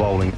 following.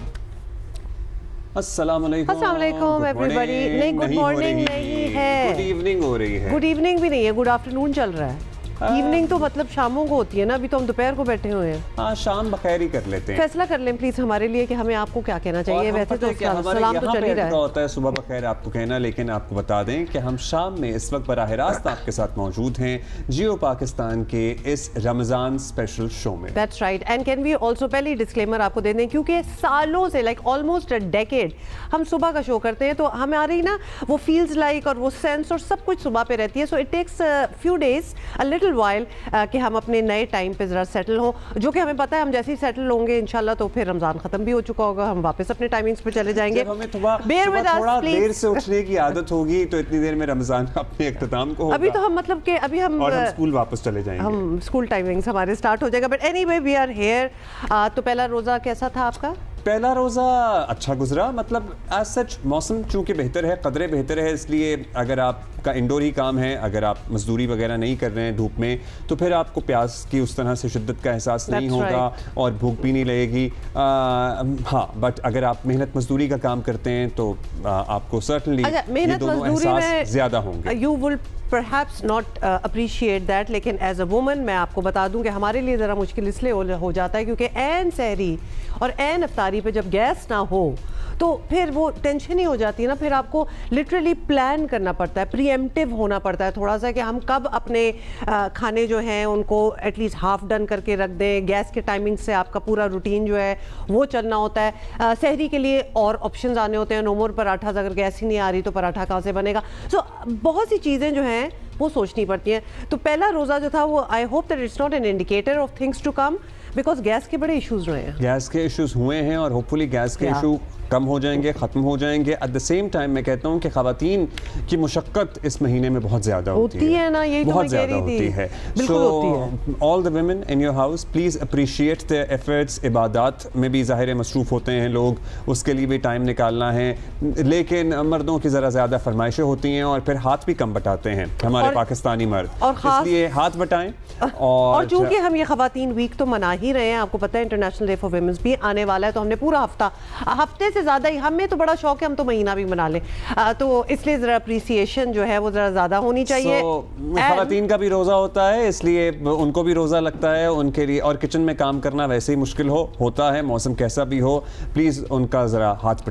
अस्सलाम वालेकुम everybody. नहीं, गुड मॉर्निंग नहीं है, गुड इवनिंग हो रही है। गुड इवनिंग भी नहीं है, गुड आफ्टरनून चल रहा है। इवनिंग तो मतलब शामों को होती है ना, अभी तो हम दोपहर को बैठे हुए हैं। हाँ, शाम बखैर ही कर लेते हैं। फैसला कर लें प्लीज हमारे लिए कि हमें आपको क्या कहना चाहिए। वैसे तो सलाम तो चल ही रहा है। होता है सुबह बखैर आपको कहना, लेकिन आपको बता दें कि हम शाम में इस वक्त बराह रास्त आपके साथ मौजूद हैं जियो पाकिस्तान के इस रमजान स्पेशल शो में। That's right. And can we also पहले डिस्क्लेमर आपको दे दें, क्योंकि सालों से लाइक ऑलमोस्ट अ डेकेड हम सुबह का शो करते हैं, तो हमारी ना वो फील्स लाइक और वो सेंस और सब कुछ सुबह पे रहती है। So it takes few days a little while कि हम अपने नए टाइम पे ज़रा सेटल हों, जो कि हमें पता है हम जैसे ही सेटल होंगे इंशाल्लाह तो फिर रमज़ान ख़त्म भी हो चुका होगा, हम वापस अपने टाइमिंग्स पे चले जाएंगे। हमें थोड़ा देर से उठने की आदत होगी तो इतनी देर में रमज़ान अपने इख्तिताम को होगा। अभी तो हम मतलब कि अभी हम स्कूल वापस चले जाएंगे, हम स्कूल टाइमिंग्स हमारे स्टार्ट हो जाएगा। But anyway we are here. तो पहला रोज़ा कैसा था आपका? पहला रोज़ा अच्छा गुजरा, मतलब एज सच मौसम चूँकि बेहतर है, कदरे बेहतर है, इसलिए अगर आपका इंडोर ही काम है, अगर आप मजदूरी वगैरह नहीं कर रहे हैं धूप में, तो फिर आपको प्यास की उस तरह से शिद्दत का एहसास नहीं होगा और भूख भी नहीं लगेगी। हाँ, बट अगर आप मेहनत मजदूरी का काम करते हैं तो आपको सर्टनली ये दोनों एहसास ज़्यादा होंगे। You will perhaps not appreciate that, लेकिन एज अ वुमन मैं आपको बता दूं कि हमारे लिए ज़रा मुश्किल इसलिए हो जाता है क्योंकि एन सहरी और एन अफ्तारी पे जब गैस ना हो तो फिर वो टेंशन ही हो जाती है ना। फिर आपको लिटरली प्लान करना पड़ता है, प्रीएम्प्टिव होना पड़ता है थोड़ा सा कि हम कब अपने खाने जो हैं उनको एटलीस्ट हाफ डन करके रख दें। गैस के टाइमिंग से आपका पूरा रूटीन जो है वो चलना होता है। सहरी के लिए और ऑप्शंस आने होते हैं, नो मोर पराठा, अगर गैस ही नहीं आ रही तो पराठा कहाँ से बनेगा। सो बहुत सी चीज़ें जो हैं वो सोचनी पड़ती हैं। तो पहला रोज़ा जो था वो I hope that it's not an indicator of things to come, because gas के बड़े इश्यूज रहे हैं। गैस के इश्यूज हुए हैं और होपफुली गैस के इशू कम हो जाएंगे, ख़त्म हो जाएंगे। एट द सेम टाइम मैं कहता हूँ कि ख़वातीन की मुशक्क़त इस महीने में बहुत ज़्यादा होती है ना, यही बहुत तो ज़्यादा होती है। So all the women in your house please appreciate the efforts. इबादत में भी ज़ाहिर मसरूफ़ होते हैं लोग, उसके लिए भी टाइम निकालना है, लेकिन मर्दों की ज़रा ज़्यादा फरमाइशें होती हैं और फिर हाथ भी कम बटाते हैं हमारे पाकिस्तानी मर्द, इसलिए हाथ बटाएं। और चूँकि हम ये ख़वातीन वीक तो मना ही रहे हैं, आपको पता है इंटरनेशनल डे फॉर वुमेन्स भी आने वाला है, तो हमने पूरा हफ्ते से ज़्यादा ही, हमें तो बड़ा शौक है हम तो महीना भी मना लें, तो इसलिए ज़रा अप्रिसिएशन जो है वो ज़रा ज़्यादा होनी चाहिए। ख़वातीन का भी रोज़ा होता है, इसलिए उनको भी रोज़ा लगता है उनके लिए, और किचन में काम करना वैसे ही मुश्किल होता है, मौसम कैसा भी हो। प्लीज़ उनका ज़रा हाथ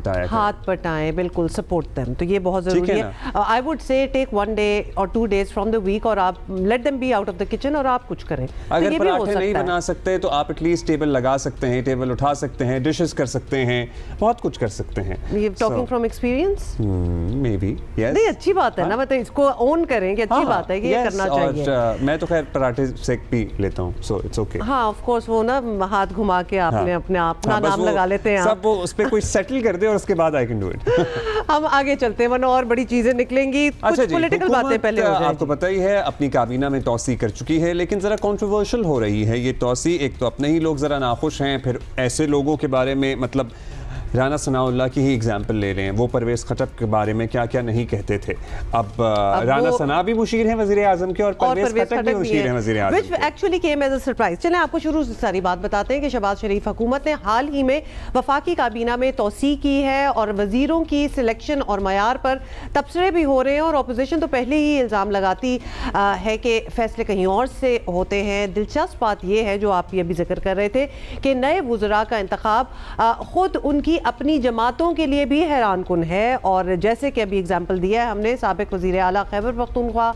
बटाएं, बिल्कुल सपोर्ट देम, तो ये बहुत ज़रूरी है। I would say take 1 day और 2 डेज फ्रॉम द वीक और आप let them be out of the kitchen और आप कुछ करें। अगर पराठे नहीं बना सकते तो आप एटलीस्ट टेबल लगा सकते हैं, टेबल उठा सकते हैं, डिशेस कर सकते हैं, बहुत कुछ कर सकते हैं। ये talking from experience may be yes. नहीं, अच्छी बात है ना, मतलब इसको ओन करें कि अच्छी बात है कि ये करना चाहिए। और मैं तो खैर पराठे सेक भी लेता हूं, सो इट्स ओके। हाँ, ऑफ कोर्स वो ना हाथ घुमा के आपने अपने आप ना नाम लगा लेते हैं सब, वो उस पे कोई सेटल कर दे और उसके बाद आई कैन डू इट। हम आगे चलते हैं वरना और बड़ी चीजें निकलेंगी। कुछ पॉलिटिकल बातें पहले हो जाएं। आपको पता ही है अपनी काबीना में तौसी कर चुकी है, लेकिन जरा कंट्रोवर्शियल हो रही है ये तौसी। एक तो अपने ही लोग जरा नाखुश हैं, फिर ऐसे लोगों के बारे में, मतलब राना सनाउल्लाह की ही एग्जाम्पल ले रहे हैं, वो परवेज़ खटक के बारे में क्या क्या नहीं कहते थे। अब राना सना भी मुशीर हैं वज़ीर आज़म के और परवेज़ खटक भी मुशीर हैं वज़ीर आज़म के, actually came as a surprise. चलें आपको शुरू से सारी बात बताते हैं कि शहबाज शरीफ हुकूमत ने हाल ही में वफाकी काबीना में तोसी की है और वज़ीरों की सिलेक्शन और मयार पर तबसरे भी हो रहे हैं और अपोजिशन तो पहले ही इल्ज़ाम लगाती है कि फ़ैसले कहीं और से होते हैं। दिलचस्प बात यह है जो आप ये भी जिक्र कर रहे थे कि नए वज़रा का इंतखाब ख़ुद उनकी अपनी जमातों के लिए भी हैरान कुन है। और जैसे कि अभी एग्जाम्पल दिया है हमने, साबिक वज़ीर आला खैबर पख्तूनख्वा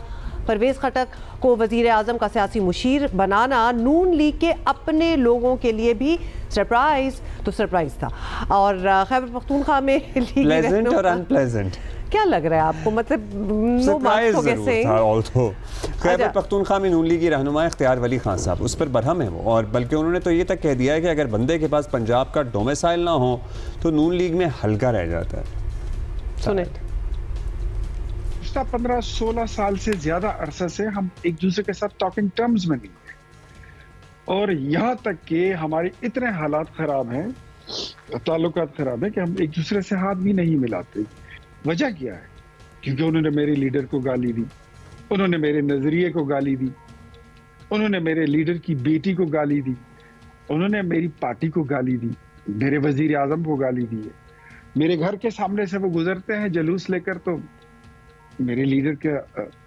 परवेज़ खटक को वज़ीर आज़म का सियासी मुशीर बनाना नून लीग के अपने लोगों के लिए भी सरप्राइज था। और खैबर पख्तूनख्वा में प्लेजेंट और अनप्लेजेंट क्या लग रहा है आपको, मतलब सरप्राइज जरूर था ऑल्सो। खैबर पख्तूनख्वा में नून लीग की रहनुमा इख्तियार वली खान साहब, उस पर बरहम है वो, और बल्कि उन्होंने तो ये तक कह दिया है कि अगर बंदे के पास पंजाब का डोमिसाइल ना हो तो नून लीग में हल्का रह जाता है। सुने 15-16 साल से ज्यादा अरसे से हम एक दूसरे के साथ टॉकिंग टर्म्स में नहीं है, और यहाँ तक कि हमारे इतने हालात खराब हैं, ताल्लुकात खराब है कि हम एक दूसरे से हाथ भी नहीं मिलाते। वजह क्या है? क्योंकि उन्होंने मेरे लीडर को गाली दी, उन्होंने मेरे नजरिए को गाली दी, उन्होंने मेरे लीडर की बेटी को गाली दी, उन्होंने मेरी पार्टी को गाली दी, मेरे वजीर आजम को गाली दी है। मेरे घर के सामने से वो गुजरते हैं जुलूस लेकर तो मेरे लीडर के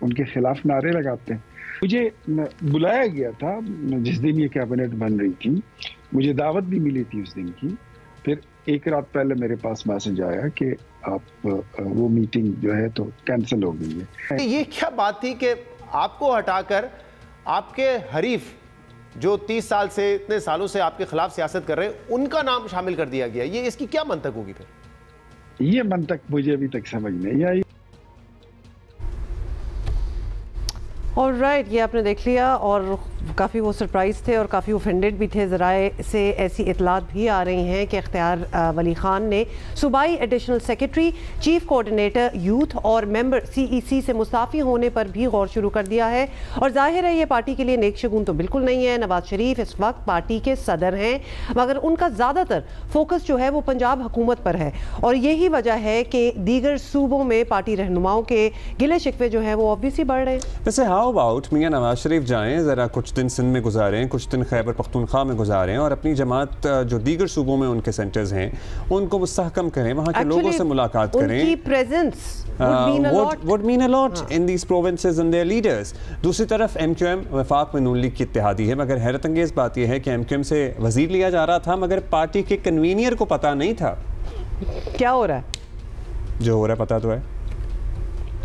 उनके खिलाफ नारे लगाते हैं। मुझे बुलाया गया था जिस दिन ये कैबिनेट बन रही थी, मुझे दावत भी मिली थी उस दिन की। फिर एक रात पहले मेरे पास मैसेज आया कि आप वो मीटिंग जो है तो कैंसिल हो गई है। ये क्या बात थी कि आपको हटाकर आपके हरीफ जो 30 साल से, इतने सालों से आपके खिलाफ सियासत कर रहे हैं, उनका नाम शामिल कर दिया गया? ये इसकी क्या मंतक होगी फिर? ये मंतक मुझे अभी तक समझ नहीं आई। ऑलराइट, ये आपने देख लिया और काफ़ी वो सरप्राइज थे और काफ़ी ऑफेंडेड भी थे। ज़राए से ऐसी इतलात भी आ रही हैं कि इख्तियार वली खान ने सूबाई additional secretary, chief coordinator youth और मेंबर CEC से मुस्ताफ़ी होने पर भी गौर शुरू कर दिया है। और जाहिर है ये पार्टी के लिए नेक शगुन तो बिल्कुल नहीं है। नवाज शरीफ इस वक्त पार्टी के सदर हैं, मगर उनका ज़्यादातर फोकस जो है वो पंजाब हुकूमत पर है और यही वजह है कि दीगर सूबों में पार्टी रहनुमाओं के गिले शिकवे जो हैं वो ऑब्वियसली बढ़ रहे हैं। वैसे हाउ अबाउट मियां नवाज शरीफ जाएं, ज़रा कुछ दिन सिंध में गुजारें, कुछ दिन खैबर पख्तूनख्वा में गुजारें और अपनी जमात जो दीगर सूबों में उनके सेंटर्स हैं उनको मुस्तहकम करें, वहाँ के लोगों से मुलाकात करें। उनकी presence would mean a lot in these provinces and their leaders. दूसरी तरफ MQM वफाक में नून लीग की इत्तेहादी है, मगर हैरत अंगेज़ बात यह है कि MQM से वजीर लिया जा रहा था मगर पार्टी के कन्वीनियर को पता नहीं था क्या हो रहा है। जो हो रहा है पता तो है।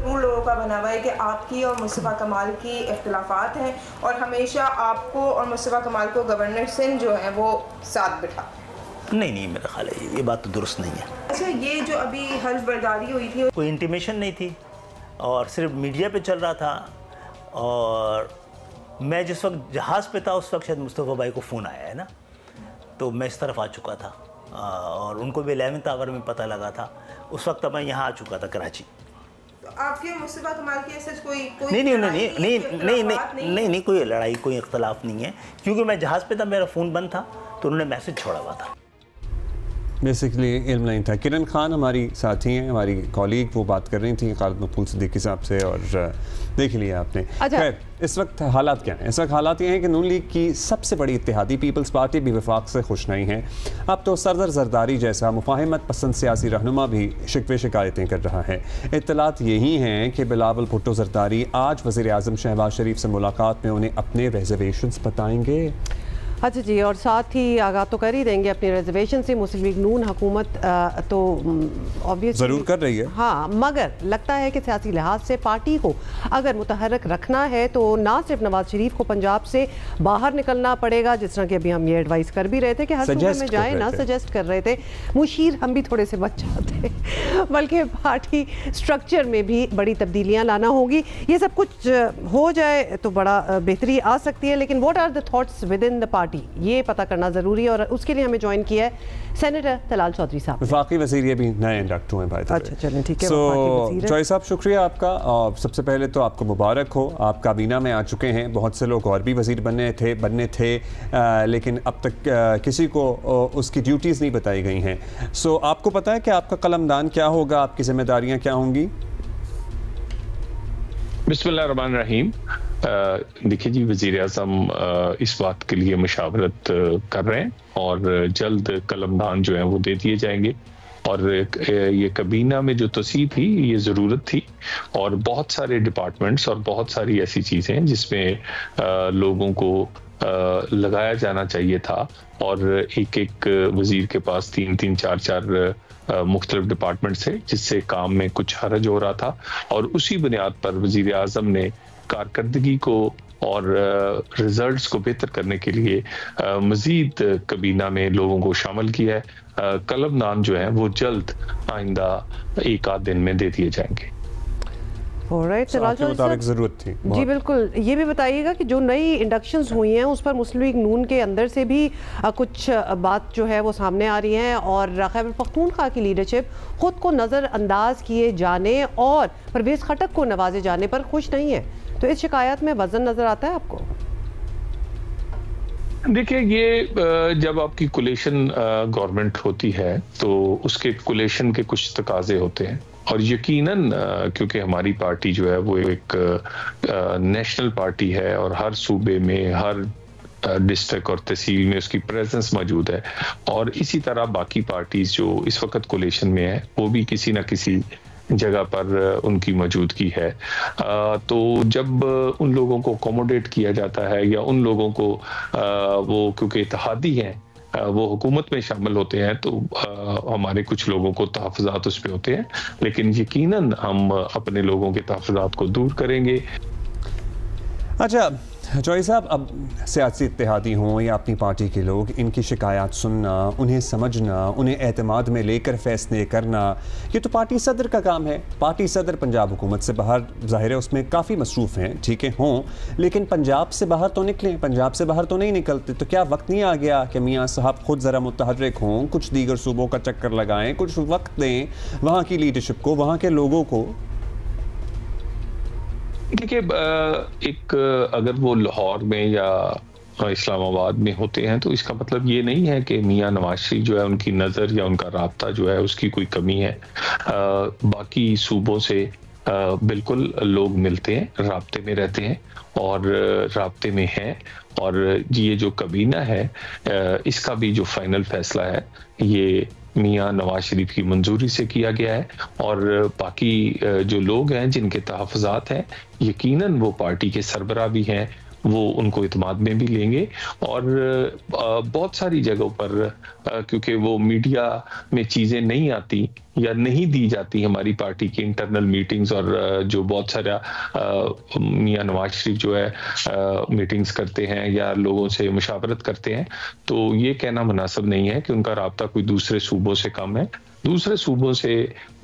उन लोगों का बना हुआ है कि आपकी और मुस्तफ़ा कमाल की इख्तिलाफात हैं और हमेशा आपको और मुस्तफ़ा कमाल को गवर्नर सिंध जो है वो साथ बिठा। नहीं, मेरा ख्याल है ये बात तो दुरुस्त नहीं है। अच्छा, ये जो अभी हल्फ बर्दारी हुई थी, कोई इंटीमेशन नहीं थी और सिर्फ मीडिया पे चल रहा था और मैं जिस वक्त जहाज़ पे था उस वक्त शायद मुस्तफ़ा भाई को फ़ोन आया है ना, तो मैं इस तरफ आ चुका था और उनको भी 11th आवर में पता लगा था। उस वक्त मैं यहाँ आ चुका था कराची। तो आपके मुस्तफ़ा कमाल की ऐसे कोई नहीं, कोई लड़ाई, कोई इख्तलाफ नहीं है, क्योंकि मैं जहाज़ पे था, मेरा फ़ोन बंद था तो उन्होंने मैसेज छोड़ा हुआ था। बेसिकली इल्म नहीं था। किरण खान हमारी साथी हैं, हमारी कॉलीग, वो बात कर रही थी खालिद मकबूल सिद्दीकी साहब से और देख लिया आपने। अच्छा। खैर, इस वक्त हालात क्या हैं? इस वक्त हालात ये हैं कि नून लीग की सबसे बड़ी इत्तेहादी पीपल्स पार्टी भी वफाक से खुश नहीं है। अब तो सरदर जरदारी जैसा मुफाहिमत पसंद सियासी रहनुमा भी शिकवे शिकायतें कर रहा है। इत्तलात यही हैं कि बिलावल भुट्टो जरदारी आज वज़ीर आज़म शहबाज शरीफ से मुलाकात में उन्हें अपने रिजर्वेशंस बताएंगे। अच्छा जी, और साथ ही आगाह तो कर ही देंगे अपनी रिजर्वेशन से। मुस्लिम लीग नून हुकूमत तो ऑब्वियसली ज़रूर कर रही है, हाँ, मगर लगता है कि सियासी लिहाज से पार्टी को अगर मुतहरक रखना है तो ना सिर्फ नवाज शरीफ को पंजाब से बाहर निकलना पड़ेगा, जिस तरह की अभी हम ये एडवाइस कर भी रहे थे कि हर सूबे में जाए ना, सजेस्ट कर रहे थे, मुशीर हम भी थोड़े से बच जाते बल्कि पार्टी स्ट्रक्चर में भी बड़ी तब्दीलियाँ लाना होगी। ये सब कुछ हो जाए तो बड़ा बेहतरी आ सकती है, लेकिन what are the thoughts within the party ये पता करना जरूरी है और उसके लिए हमें ज्वाइन किया है सेनेटर तलाल चौधरी साहब। वफाकी वज़ीर ये भी नए इंडक्ट हुए भाई। अच्छा चलें, ठीक है। सो चौधरी साहब, शुक्रिया आपका। और सबसे पहले तो आपको मुबारक हो, आप काबीना में आ चुके हैं। बहुत से लोग और भी वज़ीर बनने थे लेकिन अब तक किसी को उसकी ड्यूटीज़ नहीं बताई गई हैं। सो आपको पता है कि आपका कलमदान क्या होगा, आपकी जिम्मेदारियाँ क्या होंगी? बिस्मिल्लाहिर्रहमानिर्रहीम। देखिए जी, वज़ीर आज़म इस बात के लिए मुशावरत कर रहे हैं और जल्द कलमदान जो है वो दे दिए जाएंगे। और ये काबीना में जो तस्वीर थी ये ज़रूरत थी और बहुत सारे डिपार्टमेंट्स और बहुत सारी ऐसी चीज़ें हैं जिसमें लोगों को लगाया जाना चाहिए था और एक वज़ीर के पास 3-3, 4-4 मुख्तलिफ डिपार्टमेंट्स है जिससे काम में कुछ हरज हो रहा था और उसी बुनियाद पर वज़ीर आज़म ने कारकर्दगी को और रिजल्ट्स को बेहतर करने के लिए मजीद काबीना में लोगों को शामिल किया है। कलमदान जो है वो जल्द आइंदा 1-8 दिन में दे दिए जाएंगे। जरूरत थी जी, बिल्कुल। ये भी बताइएगा कि जो नई इंडक्शंस हुई हैं उस पर मुस्लिम लीग नून के अंदर से भी कुछ बात जो है वो सामने आ रही है और खैबर पख्तूनख्वा की लीडरशिप खुद को नज़रअंदाज किए जाने और परवेज़ खटक को नवाजे जाने पर खुश नहीं है, तो इस शिकायत में वजन नजर आता है आपको? देखिए, ये जब आपकी कोलेशन गवर्नमेंट होती है तो उसके कोलेशन के कुछ तकाजे होते हैं और यकीनन क्योंकि हमारी पार्टी जो है वो एक नेशनल पार्टी है और हर सूबे में, हर डिस्ट्रिक्ट और तहसील में उसकी प्रेजेंस मौजूद है। और इसी तरह बाकी पार्टीज जो इस वक्त कोलिशन में है वो भी किसी ना किसी जगह पर उनकी मौजूदगी है। तो जब उन लोगों को अकोमोडेट किया जाता है या उन लोगों को वो क्योंकि इत्तेहादी हैं वो हुकूमत में शामिल होते हैं तो हमारे कुछ लोगों को तहफ़्फ़ुज़ात उस पे होते हैं, लेकिन यकीनन हम अपने लोगों के तहफ़्फ़ुज़ात को दूर करेंगे। अच्छा जॉय साहब, अब सियासी इत्तेहादी हों या अपनी पार्टी के लोग, इनकी शिकायत सुनना, उन्हें समझना, उन्हें एतमाद में लेकर फैसले करना, ये तो पार्टी सदर का काम है। पार्टी सदर पंजाब हुकूमत से बाहर ज़ाहिर है उसमें काफ़ी मसरूफ़ हैं, ठीक है हों, लेकिन पंजाब से बाहर तो निकलें, पंजाब से बाहर तो नहीं निकलते। तो क्या वक्त नहीं आ गया कि मियाँ साहब खुद ज़रा मुतहर्रिक हों, कुछ दीगर सूबों का चक्कर लगाएं, कुछ वक्त दें वहाँ की लीडरशिप को, वहाँ के लोगों को? देखिए एक अगर वो लाहौर में या इस्लामाबाद में होते हैं तो इसका मतलब ये नहीं है कि मियां नवाज शरीफ जो है उनकी नज़र या उनका राब्ता जो है उसकी कोई कमी है। बाकी सूबों से बिल्कुल लोग मिलते हैं, राब्ते में रहते हैं और राब्ते में हैं। और ये जो कबीना है इसका भी जो फाइनल फैसला है ये मियां नवाज शरीफ की मंजूरी से किया गया है। और बाकी जो लोग हैं जिनके तहफ़्फ़ुज़ात हैं यकीनन वो पार्टी के सरबराह भी हैं, वो उनको इत्मीनान में भी लेंगे। और बहुत सारी जगहों पर क्योंकि वो मीडिया में चीज़ें नहीं आती या नहीं दी जाती हमारी पार्टी की इंटरनल मीटिंग्स, और जो बहुत सारा मियां नवाज शरीफ जो है मीटिंग्स करते हैं या लोगों से मुशावरत करते हैं, तो ये कहना मुनासिब नहीं है कि उनका राब्ता कोई दूसरे सूबों से कम है। दूसरे सूबों से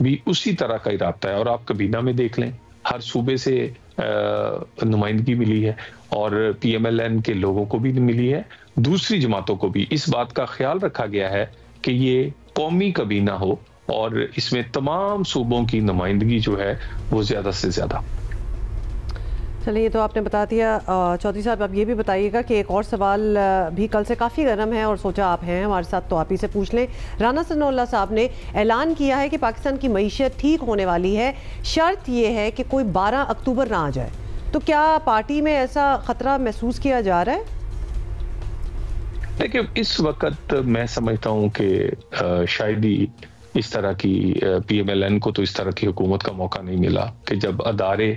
भी उसी तरह का ही राब्ता है। और आप कबीना में देख लें, हर सूबे से नुमाइंदगी मिली है और PMLN के लोगों को भी मिली है, दूसरी जमातों को भी। इस बात का ख्याल रखा गया है कि ये कौमी कबीना हो और इसमें तमाम सूबों की नुमाइंदगी जो है वो ज्यादा से ज्यादा। चलिए, तो आपने बता दिया। चौधरी साहब अब ये भी बताइएगा कि एक और सवाल भी कल से काफ़ी गर्म है और सोचा आप हैं हमारे साथ तो आप ही से पूछ लें। राना सनाउल्लाह साहब ने ऐलान किया है कि पाकिस्तान की मईशत ठीक होने वाली है, शर्त ये है कि कोई 12 अक्टूबर ना आ जाए। तो क्या पार्टी में ऐसा ख़तरा महसूस किया जा रहा है? देखिए इस वक्त मैं समझता हूँ कि शायद ही इस तरह की PMLN को तो इस तरह की हुकूमत का मौका नहीं मिला कि जब अदारे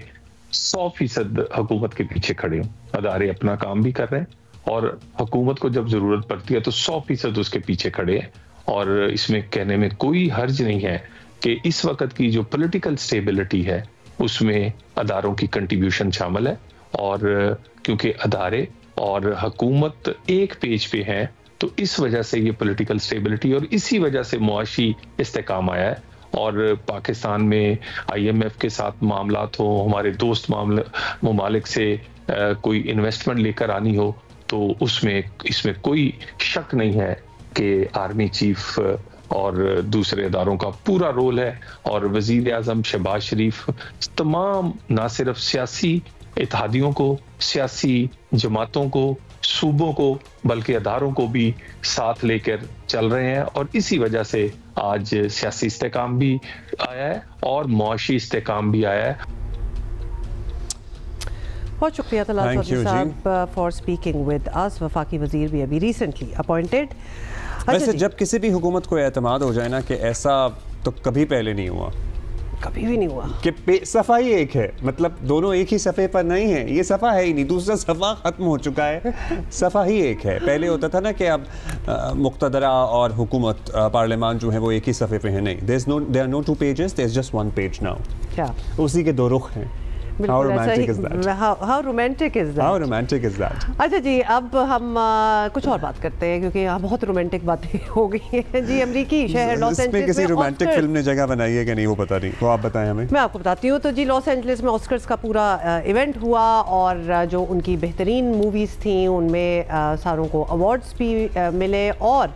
100% हुकूमत के पीछे खड़े हों। अदारे अपना काम भी कर रहे हैं और हुकूमत को जब जरूरत पड़ती है तो 100% उसके पीछे खड़े हैं। और इसमें कहने में कोई हर्ज नहीं है कि इस वक्त की जो पॉलिटिकल स्टेबिलिटी है उसमें अदारों की कंट्रीब्यूशन शामिल है। और क्योंकि अदारे और हुकूमत एक पेज पे हैं तो इस वजह से ये पॉलिटिकल स्टेबिलिटी और इसी वजह से मुआशी इस्तेकाम आया है। और पाकिस्तान में IMF के साथ मामलात हो, हमारे दोस्त ममालिक से कोई इन्वेस्टमेंट लेकर आनी हो, तो इसमें कोई शक नहीं है कि आर्मी चीफ और दूसरे इदारों का पूरा रोल है। और वजीर आज़म शहबाज शरीफ तमाम ना सिर्फ सियासी इत्तेहादियों को, सियासी जमातों को, सूबों को, बल्कि अदारों को भी साथ लेकर चल रहे हैं। और इसी वजह से आज सियासी इस्तेकाम भी आया है और मुआशी इस्तेकाम भी आया है। बहुत शुक्रिया तलाल चौधरी साहब फॉर स्पीकिंग विद अस। वफाकी वजीर भी अभी रिसेंटली अपॉइंटेड। वैसे जब किसी भी हुकूमत को एतमाद हो जाए ना कि ऐसा तो कभी पहले नहीं हुआ, कभी भी नहीं हुआ कि सफ़ा ही एक है, मतलब दोनों एक ही सफ़े पर नहीं है। ये सफ़ा है ही नहीं, दूसरा सफ़ा ख़त्म हो चुका है, सफ़ा ही एक है। पहले होता था ना कि अब मुक़्तदरा और हुकूमत पार्लियामान जो है वो एक ही सफ़े पे है। नहीं, there are no two pages, there is just one page now. क्या उसी के दो रुख हैं। How romantic is that? How romantic is that? How romantic is that? अच्छा जी, अब हम कुछ और बात करते हैं क्योंकि यहाँ बहुत रोमांटिक बातें हो गई हैं जी। अमरीकी शहर लॉस एंजलिस में किसी रोमांटिक फिल्म ने जगह बनाई है कि नहीं वो पता नहीं, वो आप बताएं हमें। मैं आपको बताती हूँ। तो जी लॉस एंजलिस में ऑस्कर्स का पूरा इवेंट हुआ और जो उनकी बेहतरीन मूवीज़ थी उनमें सारों को अवार्ड्स भी मिले। और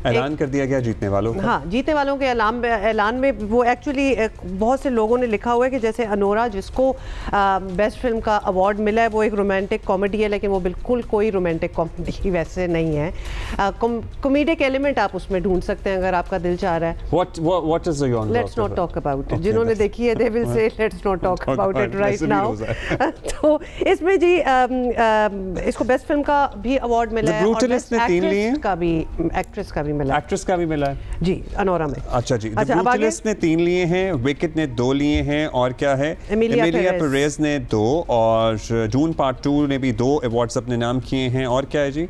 ऐलान कर दिया गया जीतने वालों का। हाँ, जीतने वालों के ऐलान में वो एक्चुअली बहुत से लोगों ने लिखा हुआ है कि जैसे अनोरा जिसको बेस्ट फिल्म का अवार्ड मिला है वो एक रोमांटिक कॉमेडी है, लेकिन वो बिल्कुल कोई रोमांटिक कॉमेडी वैसे नहीं है। कॉमेडिक एलिमेंट आप उसमें ढूंढ सकते हैं अगर आपका दिल चाह रहा है। What is the genre? Let's not talk about it. जिन्होंने देखी है they will say let's not talk about it right now. तो इसमें जी इसको बेस्ट फिल्म का भी अवार्ड मिला है और बेस्ट एक्ट्रेस का भी मिला है। एक्ट्रेस का भी मिला है जी अनोरा में। अच्छा जी, द ब्रूटलिस्ट ने 3 लिए हैं, विकेट ने 2 लिए हैं, और क्या है एमिलिया पेरेज ने 2, और जून पार्ट 2 ने भी 2 अवार्ड्स अपने नाम किए हैं। और क्या है जी,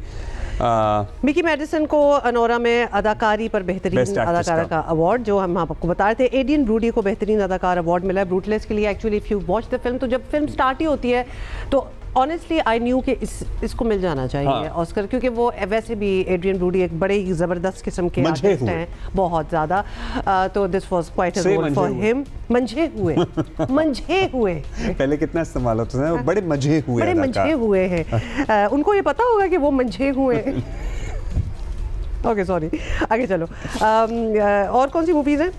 मिकी मेडिसन को अनोरा में अदाकारी पर बेहतरीन अदाकारा का अवार्ड जो हम आपको बता रहे थे। एडियन ब्रूडी को बेहतरीन अदाकार अवार्ड मिला है ब्रूटलेस के लिए। Actually if you watch the film, तो जब फिल्म स्टार्ट ही होती है तो ऑनेस्टली आई न्यू कि इसको मिल जाना चाहिए ऑस्कर, क्योंकि वो वैसे भी एड्रियन ब्रूडी एक बड़े ही ज़बरदस्त किस्म के आर्टिस्ट हैं, बहुत ज़्यादा। तो this was quite a role for him. मंझे हुए पहले कितना इस्तेमाल होता था, बड़े मंझे हुए हैं। उनको ये पता होगा कि वो मंझे हुए ओके सॉरी, आगे चलो। और कौन सी मूवीज़ हैं?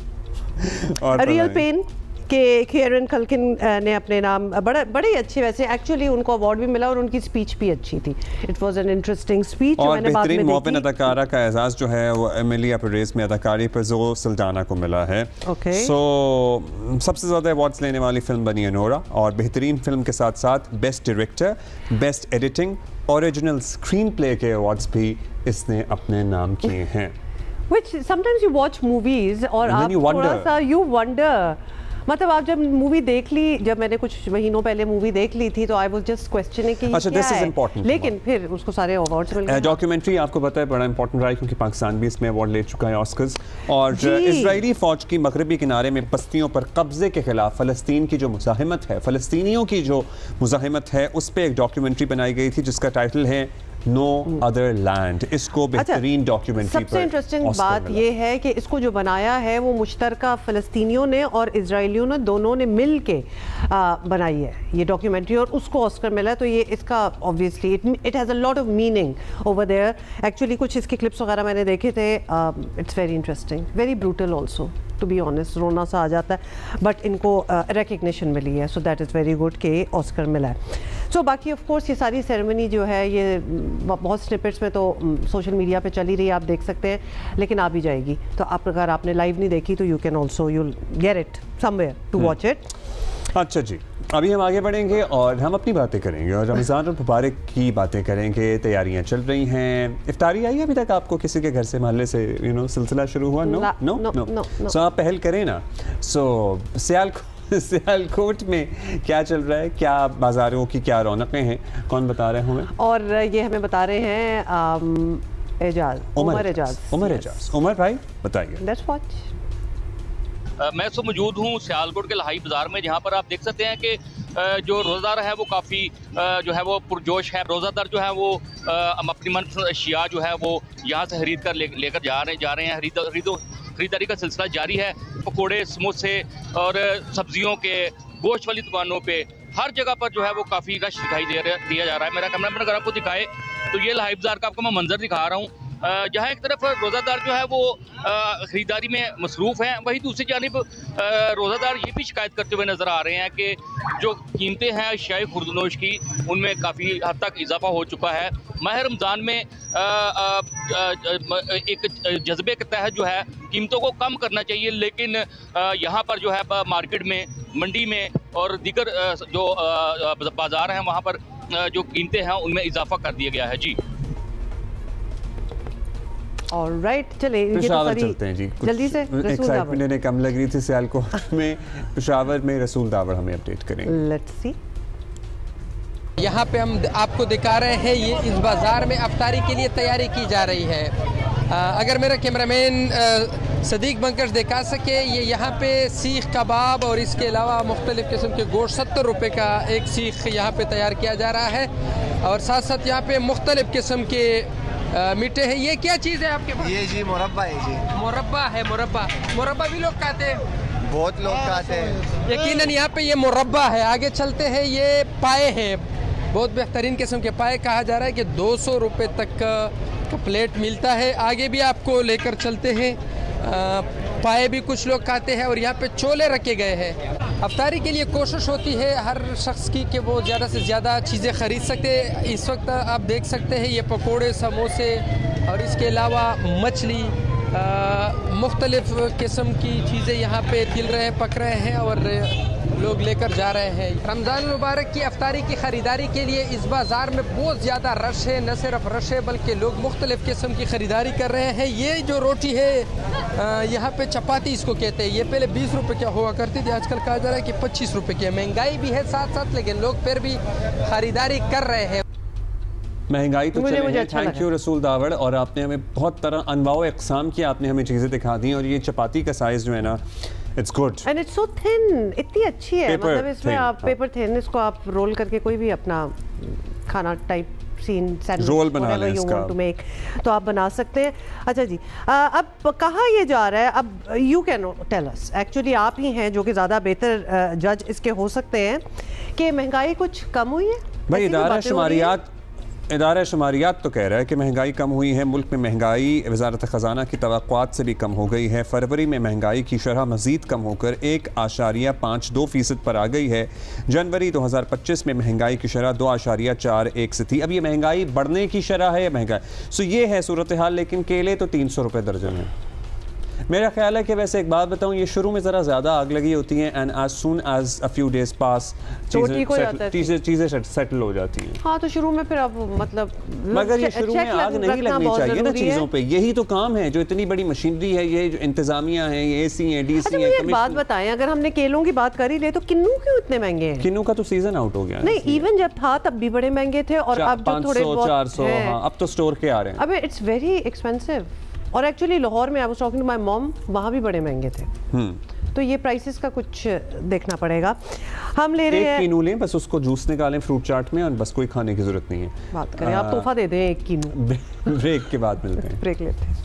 रियल पेन के किएरन कल्किन ने अपने नाम बड़े ही अच्छे, वैसे एक्चुअली उनको अवार्ड भी मिला और उनकी स्पीच भी अच्छी थी। It was an interesting speech. और बेहतरीन मौबिन अदाकारा का एजाज़ जो है वो एमिलिया पेरेज में अदाकारी पर ज़ोए सल्डाना को मिला है। सो सबसे ज़्यादा अवार्ड्स लेने वाली फिल्म बनी अनोरा, और बेहतरीन फिल्म के साथ साथ best director, best editing, original screen play के अवार्ड्स भी इसने अपने नाम किए हैं। Which sometimes you watch movies और आप थोड़ा सा you wonder, मतलब आप जब मूवी देख ली, जब मैंने कुछ महीनों पहले मूवी देख ली थी तो आई वाज जस्ट क्वेश्चनिंग कि अच्छा दिस इज इंपॉर्टेंट, लेकिन फिर उसको सारे अवार्ड्स मिल गए। डॉक्यूमेंट्री आपको पता है बड़ा इंपॉर्टेंट रहा है क्योंकि पाकिस्तान भी इसमें अवार्ड ले चुका है ऑस्कर्स। और इजरायली फौज की मगरबी किनारे में बस्तियों पर कब्जे के खिलाफ फ़लस्तीन की जो मुज़ाहिमत है, फ़लस्तीनियों की जो मुज़ाहिमत है, उस पर एक डॉक्यूमेंट्री बनाई गई थी जिसका टाइटल है नो अदर लैंड। इसको बेहतरीन डॉक्यूमेंट्री। सबसे इंटरेस्टिंग बात यह है कि इसको जो बनाया है वो मुश्तरका फ़लस्तीनियों ने और इजराइलियों ने दोनों ने मिल के बनाई है ये डॉक्यूमेंट्री, और उसको ऑस्कर मिला है। तो ये इसका obviously it has a lot of meaning over there. Actually कुछ इसके क्लिप्स वगैरह मैंने देखे थे। It's very interesting, very brutal also, to be honest, रोना सा आ जाता है, बट इनको रिकग्निशन मिली है, so that is very good कि ऑस्कर मिला है। सो बाकी ऑफ कोर्स ये सारी सेरेमनी जो है ये बहुत स्निपेट्स में तो सोशल मीडिया पे चली रही है, आप देख सकते हैं, लेकिन आ भी जाएगी। तो आप अगर आपने लाइव नहीं देखी तो you can also you'll get it somewhere to watch it. अच्छा जी, अभी हम आगे बढ़ेंगे और हम अपनी बातें करेंगे और रमज़ान और मुबारक की बातें करेंगे। तैयारियां चल रही हैं। इफ्तारी आई अभी तक आपको किसी के घर से, मोहल्ले से सिलसिला शुरू हुआ? नो। सो आप पहल करें ना। सो सियालकोट में क्या चल रहा है, क्या बाजारों की क्या रौनकें हैं, कौन बता रहे हैं हमें? और ये हमें बता रहे हैं उमर एजाज। उमर भाई बताइए। Let's watch. मैं तो मौजूद हूँ सियालकोट के लहाई बाज़ार में, जहाँ पर आप देख सकते हैं कि जो रोज़ादार है वो काफ़ी जो है वो पुरजोश है। रोज़ादार जो है वो अपनी मनपसंद अशिया जो है वो यहाँ से खरीद कर लेकर जा रहे हैं। खरीदारी का सिलसिला जारी है। पकोड़े, समोसे और सब्जियों के, गोश्त वाली दुकानों पे हर जगह पर जो है वो काफ़ी रश दिखाई दिया जा रहा है। मेरा कैमरामैन अगर आपको दिखाए तो ये लहाई बाज़ार का आपको मैं मंजर दिखा रहा हूँ, जहाँ एक तरफ रोज़ादार जो है वो ख़रीदारी में मसरूफ़ हैं, वहीं दूसरी जानिब रोज़ादार ये भी शिकायत करते हुए नज़र आ रहे हैं कि जो कीमतें हैं अशियाए खुर्दनोश की उनमें काफ़ी हद तक इजाफा हो चुका है। माह रमज़ान में एक जज्बे के तहत जो है कीमतों को कम करना चाहिए, लेकिन यहाँ पर जो है मार्केट में, मंडी में और दीगर जो बाज़ार हैं वहाँ पर जो कीमतें हैं उनमें इजाफा कर दिया गया है। जी ऑलराइट, चले चलते हैं जी जल्दी से। एक्साइटमेंट कम लग रही थी सियालकोट में, पेशावर में रसूल दावर हमें अपडेट करेंगे। Let's see. यहाँ पे हम आपको दिखा रहे हैं ये इस बाज़ार में अफ्तारी के लिए तैयारी की जा रही है। अगर मेरा कैमरामैन सदीक बंकर्स दिखा सके, ये यहाँ पे सीख कबाब और इसके अलावा मुख्तलिफ़ किस्म के गोश्त 70 रुपये का एक सीख यहाँ पे तैयार किया जा रहा है, और साथ साथ यहाँ पे मुख्तलिफ़ किस्म के मीठे हैं। ये क्या चीज़ है आपके पास? ये जी मुरब्बा है जी। मुरब्बा है। मुरब्बा भी लोग खाते हैं, बहुत लोग खाते हैं यकीनन। यहाँ पे ये मुरब्बा है। आगे चलते हैं, ये पाए हैं, बहुत बेहतरीन किस्म के पाए। कहा जा रहा है कि 200 रुपये तक का प्लेट मिलता है। आगे भी आपको लेकर चलते हैं। पाए भी कुछ लोग खाते हैं और यहाँ पे छोले रखे गए हैं। अफ्तारी के लिए कोशिश होती है हर शख्स की कि वो ज़्यादा से ज़्यादा चीज़ें ख़रीद सकते हैं। इस वक्त आप देख सकते हैं ये पकोड़े, समोसे और इसके अलावा मछली, मुख्तलिफ़ किस्म की चीज़ें यहाँ पे तिल रहे हैं, पक रहे हैं और लोग लेकर जा रहे हैं। रमज़ान मुबारक की अफ्तारी की ख़रीदारी के लिए इस बाज़ार में बहुत ज़्यादा रश है। न सिर्फ रश है बल्कि लोग मुख्तलिफ़ किस्म की ख़रीदारी कर रहे हैं। ये जो रोटी है यहाँ पे चपाती इसको कहते हैं। ये पहले 20 रुपये क्या हुआ करती थी, आजकल कहा जा रहा है कि 25 रुपये की है। महंगाई भी है साथ साथ, लेकिन लोग फिर भी ख़रीदारी कर रहे हैं। महंगाई तो चले हैं। अच्छा थैंक यू रसूल दावड़, और आपने हमें बहुत तरह अनवाओ इक़साम की आपने हमें चीज़ें दिखा दी। और ये चपाती का साइज़ जो है ना, it's good and it's so thin, इतनी अच्छी है। मतलब इसमें आप पेपर थिन, इसको आप रोल करके कोई भी अपना खाना टाइप सीन सैंडविच रोल बना लें इसका टू मेक, तो आप बना सकते हैं। अच्छा जी, अब कहाँ ये जा रहा है? अब you can tell us, actually आप ही हैं जो कि ज़्यादा बेहतर जज इसके हो सकते हैं कि महंगाई कुछ कम हुई है। भाई इदारा शुमारियात तो कह रहा है कि महंगाई कम हुई है। मुल्क में महंगाई वज़ारत ख़ज़ाना की तवक्कुआत से भी कम हो गई है। फरवरी में महंगाई की शरह मज़ीद कम होकर 1.52% पर आ गई है। जनवरी 2025 में महंगाई की शरह 2.41 से थी। अब ये महंगाई बढ़ने की शरह है या महंगाई, सो ये है सूरत हाल। लेकिन केले तो 300 रुपये दर्जन है। मेरा ख्याल है कि वैसे एक बात बताऊं, ये शुरू में ज़रा ज़्यादा आग लगी होती हैं and as soon as a few days pass चीज़ें सेटल हो जाती हैं। हाँ, तो शुरू में फिर अब मतलब, मगर ये शुरू में आग नहीं लगनी चाहिए ना चीज़ों पे। यही तो काम है, जो इतनी बड़ी मशीनरी है, ये जो इंतजामिया है, ये AC है, DC है। एक बात बताएं, अगर हमने केलों की बात करी ले तो किन्नू क्यों इतने महंगे हैं? किन्नू का तो सीजन आउट हो गया। नहीं, इवन जब था तब भी बड़े महंगे थे और अब जो थोड़े 400 अब तो स्टोर के आ रहे हैं। अब इट्स वेरी एक्सपेंसिव। और एक्चुअली लाहौर में I was talking to my mom, वहाँ भी बड़े महंगे थे। तो ये प्राइसेस का कुछ देखना पड़ेगा। हम ले रहे हैं 1 किनू लें, बस उसको जूस निकालें फ्रूट चाट में और बस कोई खाने की जरूरत नहीं है। बात करें, आप तोहफा दे दें 1 किनू। ब्रेक के बाद मिलते हैं। ब्रेक लेते हैं।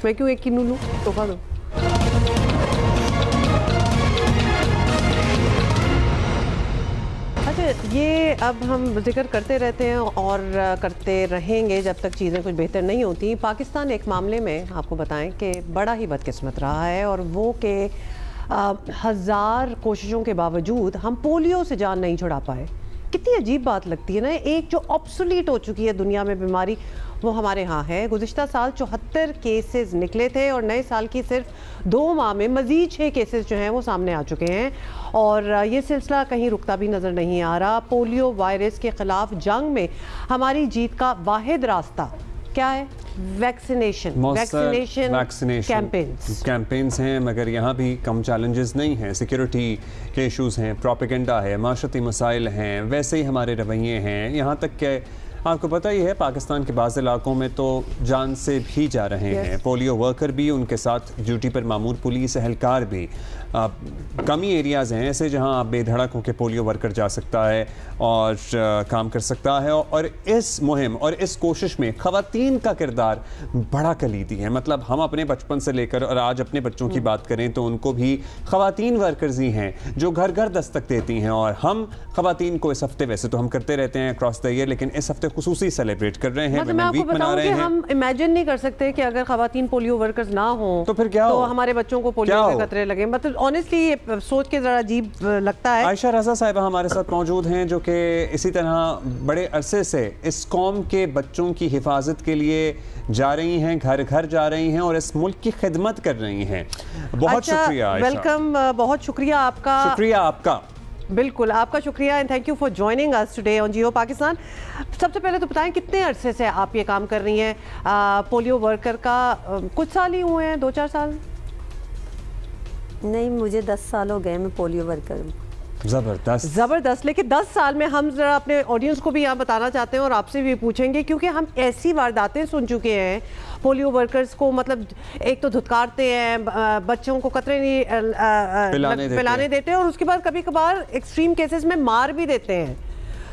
मैं क्यों 1 किनू लूँ, तोहफा दो। अच्छा, ये अब हम जिक्र करते रहते हैं और करते रहेंगे जब तक चीज़ें कुछ बेहतर नहीं होती। पाकिस्तान एक मामले में आपको बताएं कि बड़ा ही बदकिस्मत रहा है, और वो कि 1000 कोशिशों के बावजूद हम पोलियो से जान नहीं छुड़ा पाए। कितनी अजीब बात लगती है ना। एक जो ऑब्सोलीट हो चुकी है दुनिया में बीमारी, वो हमारे यहाँ है। गुज़िश्ता साल 74 केसेस निकले थे और नए साल की सिर्फ 2 माह में मज़ीद 6 केसेस जो हैं वो सामने आ चुके हैं, और ये सिलसिला कहीं रुकता भी नज़र नहीं आ रहा। पोलियो वायरस के ख़िलाफ़ जंग में हमारी जीत का वाहिद रास्ता क्या है? वैक्सीनेशन कैंपेन्स हैं, मगर यहाँ भी कम चैलेंजेस नहीं हैं। सिक्योरिटी के इशूज़ हैं, प्रोपेगेंडा है, माशरती मसाइल हैं, वैसे ही हमारे रवैये हैं। यहाँ तक कि आपको पता ही है पाकिस्तान के बाज़ इलाकों में तो जान से भी जा रहे हैं। पोलियो वर्कर भी, उनके साथ ड्यूटी पर मामूर पुलिस एहलकार भी। कमी एरियाज़ हैं ऐसे जहां आप बेधड़क होकर पोलियो वर्कर जा सकता है और काम कर सकता है। और इस मुहिम और इस कोशिश में ख़वातीन का किरदार बड़ा कलीदी है। मतलब हम अपने बचपन से लेकर और आज अपने बच्चों की बात करें तो उनको भी ख़वातीन वर्कर्स ही हैं जो घर घर दस्तक देती हैं। और हम ख़वातीन को इस हफ्ते, वैसे तो हम करते रहते हैं अक्रॉस द ईयर, लेकिन इस हफ्ते खुसूसी सेलिब्रेट कर रहे हैं, मैं आपको बताऊं कि हम इमेजिन नहीं कर सकते कि अगर ख़वातीन पोलियो वर्कर्स ना हो तो फिर क्या हो, तो हमारे बच्चों को पोलियो के खतरे लगे। मतलब ऑनेस्टली ये सोच के जरा अजीब लगता है। आयशा रज़ा साहिबा हमारे साथ मौजूद हैं जो कि इसी तरह बड़े अरसे से इस कौम के बच्चों की हिफाजत के लिए जा रही हैं, घर घर जा रही हैं और इस मुल्क की खिदमत कर रही हैं। बहुत शुक्रिया आयशा। वेलकम, बहुत शुक्रिया आपका। शुक्रिया आपका, बिल्कुल आपका शुक्रिया, and thank you for joining us today on Geo Pakistan. सबसे पहले तो बताएं कितने अरसे से आप ये काम कर रही हैं पोलियो वर्कर का? कुछ साल ही हुए हैं, 2-4 साल? नहीं, मुझे 10 साल हो गए मैं पोलियो वर्कर। ज़बरदस्त। लेकिन 10 साल में हम ज़रा अपने ऑडियंस को भी यहाँ बताना चाहते हैं और आपसे भी पूछेंगे, क्योंकि हम ऐसी वारदातें सुन चुके हैं पोलियो वर्कर्स को। मतलब एक तो धुतकारते हैं, बच्चों को कतरे नहीं पिलाने देते हैं, और उसके बाद कभी कभार एक्सट्रीम केसेस में मार भी देते हैं।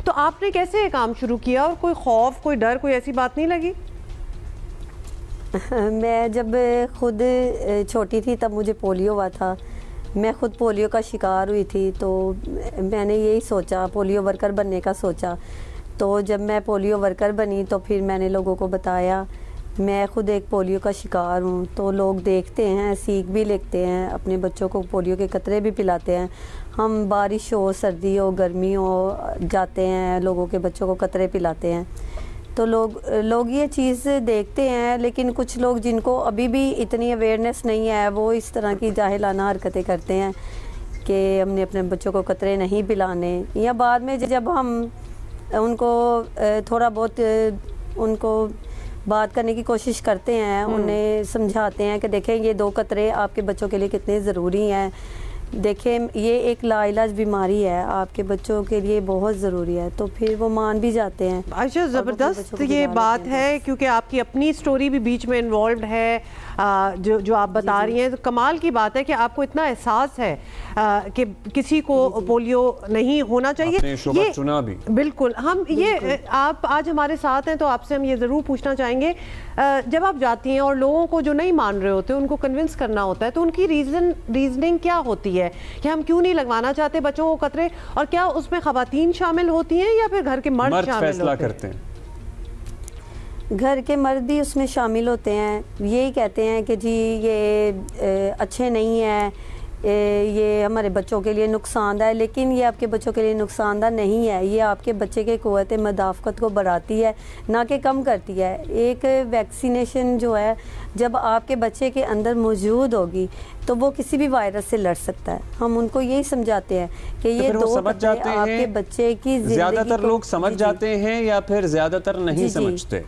तो आपने कैसे ये काम शुरू किया, और कोई खौफ, कोई डर, कोई ऐसी बात नहीं लगी? मैं जब खुद छोटी थी तब मुझे पोलियो हुआ था। मैं खुद पोलियो का शिकार हुई थी, तो मैंने यही सोचा, पोलियो वर्कर बनने का सोचा। तो जब मैं पोलियो वर्कर बनी तो फिर मैंने लोगों को बताया मैं खुद एक पोलियो का शिकार हूँ, तो लोग देखते हैं, सीख भी लेते हैं, अपने बच्चों को पोलियो के कतरे भी पिलाते हैं। हम बारिश हो, सर्दी हो, गर्मी हो, जाते हैं, लोगों के बच्चों को कतरे पिलाते हैं। तो लोग ये चीज़ देखते हैं, लेकिन कुछ लोग जिनको अभी भी इतनी अवेयरनेस नहीं है, वो इस तरह की जाहिलाना हरकतें करते हैं कि हमने अपने बच्चों को कतरे नहीं पिलाने, या बाद में जब हम उनको थोड़ा बहुत उनको बात करने की कोशिश करते हैं, उन्हें समझाते हैं कि देखें ये 2 कतरे आपके बच्चों के लिए कितने ज़रूरी हैं, देखें ये एक लाइलाज बीमारी है, आपके बच्चों के लिए बहुत ज़रूरी है, तो फिर वो मान भी जाते हैं। अच्छा, ज़बरदस्त ये बात है, क्योंकि आपकी अपनी स्टोरी भी बीच में इन्वॉल्व है, जो आप बता रही हैं। तो कमाल की बात है कि आपको इतना एहसास है कि किसी को पोलियो नहीं होना चाहिए। ये चुना भी बिल्कुल हम ये आप आज हमारे साथ हैं, तो आपसे हम ये ज़रूर पूछना चाहेंगे, जब आप जाती हैं और लोगों को जो नहीं मान रहे होते उनको कन्विंस करना होता है, तो उनकी रीजनिंग क्या होती है कि हम क्यों नहीं लगवाना चाहते बच्चों को कतरे, और क्या उसमें खवातीन शामिल होती हैं या फिर घर के मर्द शामिल होते हैं? घर के मर्द भी उसमें शामिल होते हैं, यही कहते हैं कि जी ये अच्छे नहीं है, ये हमारे बच्चों के लिए नुकसानदा है, लेकिन ये आपके बच्चों के लिए नुकसानदा नहीं है, ये आपके बच्चे के क़ुव्वत मदाफ़क़त को बढ़ाती है, ना कि कम करती है। एक वैक्सीनेशन जो है, जब आपके बच्चे के अंदर मौजूद होगी तो वो किसी भी वायरस से लड़ सकता है। हम उनको यही समझाते हैं कि ये 2 कतरे आपके बच्चे की ज़िंदगी। ज़्यादातर लोग समझ जाते हैं या फिर ज़्यादातर नहीं समझते?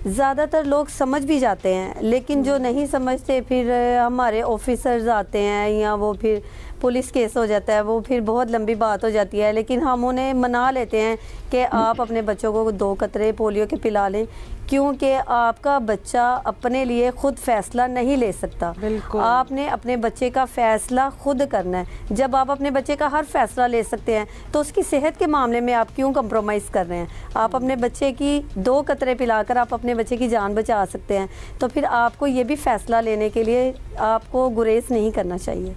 ज़्यादातर लोग समझ भी जाते हैं, लेकिन जो नहीं समझते फिर हमारे ऑफिसर्स आते हैं, या वो फिर पुलिस केस हो जाता है, वो फिर बहुत लंबी बात हो जाती है, लेकिन हम उन्हें मना लेते हैं कि आप अपने बच्चों को 2 कतरे पोलियो के पिला लें, क्योंकि आपका बच्चा अपने लिए खुद फैसला नहीं ले सकता। आपने अपने बच्चे का फैसला खुद करना है। जब आप अपने बच्चे का हर फैसला ले सकते हैं, तो उसकी सेहत के मामले में आप क्यों कंप्रोमाइज़ कर रहे हैं? आप अपने बच्चे की 2 कतरे पिलाकर आप अपने बच्चे की जान बचा सकते हैं, तो फिर आपको ये भी फैसला लेने के लिए आपको गुरेज नहीं करना चाहिए।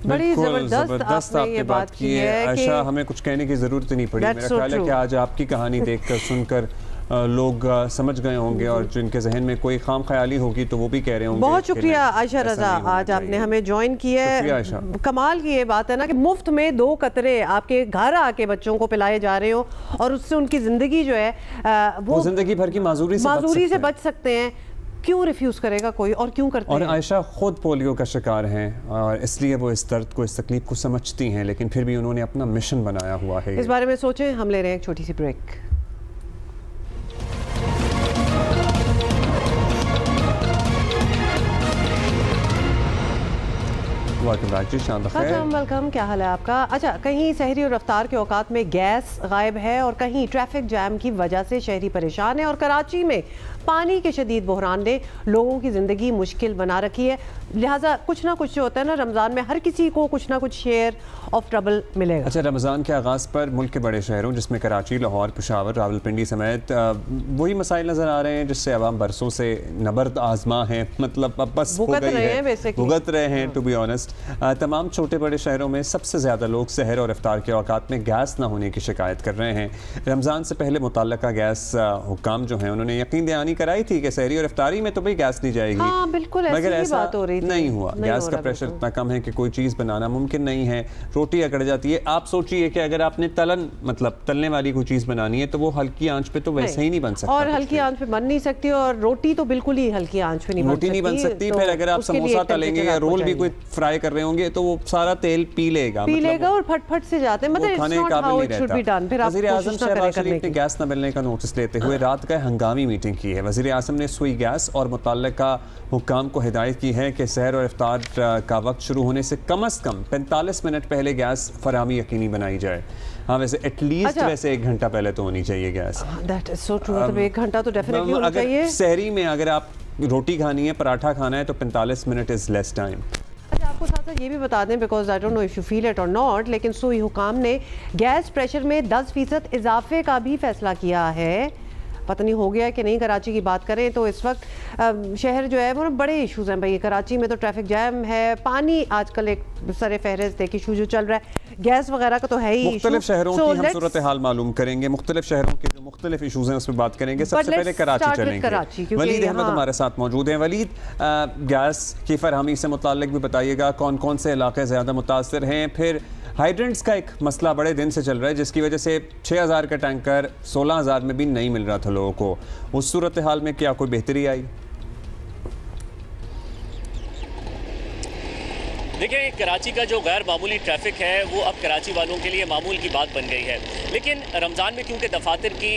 बड़ी जबरदस्त आपने बात की है आयशा, हमें कुछ कहने की जरूरत नहीं पड़ी। मेरा ख्याल है कि आज आपकी कहानी देखकर सुनकर लोग समझ गए होंगे, और जिनके जहन में कोई खाम ख्याली होगी तो वो भी कह रहे होंगे। बहुत शुक्रिया आयशा रजा, आज आपने हमें ज्वाइन किया है। कमाल की ये बात है ना कि मुफ्त में 2 कतरे आपके घर आके बच्चों को पिलाए जा रहे हो, और उससे उनकी जिंदगी जो है वो जिंदगी भर की माजूरी से बच सकते हैं। क्यों रिफ्यूज करेगा कोई, और क्यों करते और हैं? आयशा खुद पोलियो का शिकार हैं, और इसलिए वो इस दर्द को, इस तकलीफ को समझती हैं, लेकिन फिर भी उन्होंने अपना मिशन बनाया हुआ है। इस बारे में सोचें। हम ले रहे हैं एक छोटी सी ब्रेक। वेलकम, क्या हाल है आपका? अच्छा, कहीं सहरी और रफ्तार के औकात में गैस गायब है, और कहीं ट्रैफिक जैम की वजह से शहरी परेशान है, और कराची में पानी के शदीद बहरान ने लोगों की ज़िंदगी मुश्किल बना रखी है। लिहाजा कुछ ना कुछ जो होता है ना, रमज़ान में हर किसी को कुछ ना कुछ शेयर ऑफ ट्रबल मिलेगा। अच्छा, रमज़ान के आगाज़ पर मुल्क के बड़े शहरों जिसमें कराची, लाहौर, पेशावर, रावलपिंडी समेत वही मसाइल नज़र आ रहे हैं जिससे अवाम बरसों से नबर्द आजमा है, मतलब अब बस भुगत रहे हैं टू बी ऑनेस्ट। तमाम छोटे बड़े शहरों में सबसे ज़्यादा लोग सहर और इफ्तार के औकात में गैस ना होने की शिकायत कर रहे हैं। रमज़ान से पहले मुतल्लका गैस हुक्काम जो हैं उन्होंने यकीन दहानी कराई थी कि सहरी और इफ्तारी में तो भाई गैस नहीं जाएगी। हाँ, बिल्कुल मगर ऐसी बात हो रही थी। नहीं हुआ। गैस का प्रेशर इतना कम है कि कोई चीज़ बनाना मुमकिन नहीं है, रोटी अकड़ जाती है। आप सोचिए कि अगर आपने तलने वाली कोई चीज़ बनानी है तो वो हल्की आंच पे तो वैसे ही नहीं बन सकता, और हल्की आंच पे बन नहीं सकती, और रोटी तो बिल्कुल ही हल्की आंच पे नहीं बन सकती। फिर अगर आप समोसा तलेंगे या रोल भी कोई फ्राई कर रहे होंगे तो वो सारा तेल पी लेगा और फट से जाते हैं, मतलब खाने काबिल नहीं रहता। वज़ीर-ए-आज़म शहबाज शरीफ ने गैस न मिलने का नोटिस लेते हुए रात का हंगामी मीटिंग की है। वज़ीर-ए-आज़म ने सुई गैस और मुतल्लिका हुक्काम को हिदायत की है कि सहर और इफ्तार का वक्त शुरू होने से कम 45 मिनट पहले गैस फराहमी यकीनी बनाई जाए। हाँ, वैसे एटलीस्ट वैसे 1 घंटा पहले तो होनी चाहिए gas. That is so true, मतलब 1 घंटा तो डेफिनेटली होना चाहिए। सहरी में अगर आप रोटी खानी है, पराठा खाना है तो 45 मिनट इज लेस टाइम। अच्छा, आपको साथ साथ ये भी बता दें, because I don't know if you feel it और नॉट, लेकिन सुई हुकाम ने गैस प्रेशर में 10% इजाफे का भी फैसला किया है। पता नहीं हो गया है कि नहीं। कराची की बात करें तो इस वक्त शहर जो है वो बड़े इशूज़ हैं भाई। कराची में तो ट्रैफिक जैम है, पानी आजकल एक सर फहरिस्त एक इशू जो चल रहा है, गैस वगैरह का तो है ही। मुख्तलिफ शहरों की हम सूरत हाल मालूम करेंगे, मुख्तलिफ शहरों के जो मुख्तलिफ इशूज़ हैं उस पर बात करेंगे। सबसे पहले कराची चलेंगे। वलीद अहमद हमारे साथ मौजूद हैं। वलीद, गैस की फरहमी से मुताल्लिक भी बताइएगा कौन कौन से इलाके ज़्यादा मुतासर हैं। फिर हाइड्रेंट्स का एक मसला बड़े दिन से चल रहा है जिसकी वजह से 6000 का टैंकर 16000 में भी नहीं मिल रहा था लोगों को। उस सूरत हाल में क्या कोई बेहतरी आई? देखिए, कराची का जो गैर मामूली ट्रैफिक है वो अब कराची वालों के लिए मामूल की बात बन गई है। लेकिन रमज़ान में क्योंकि दफातर की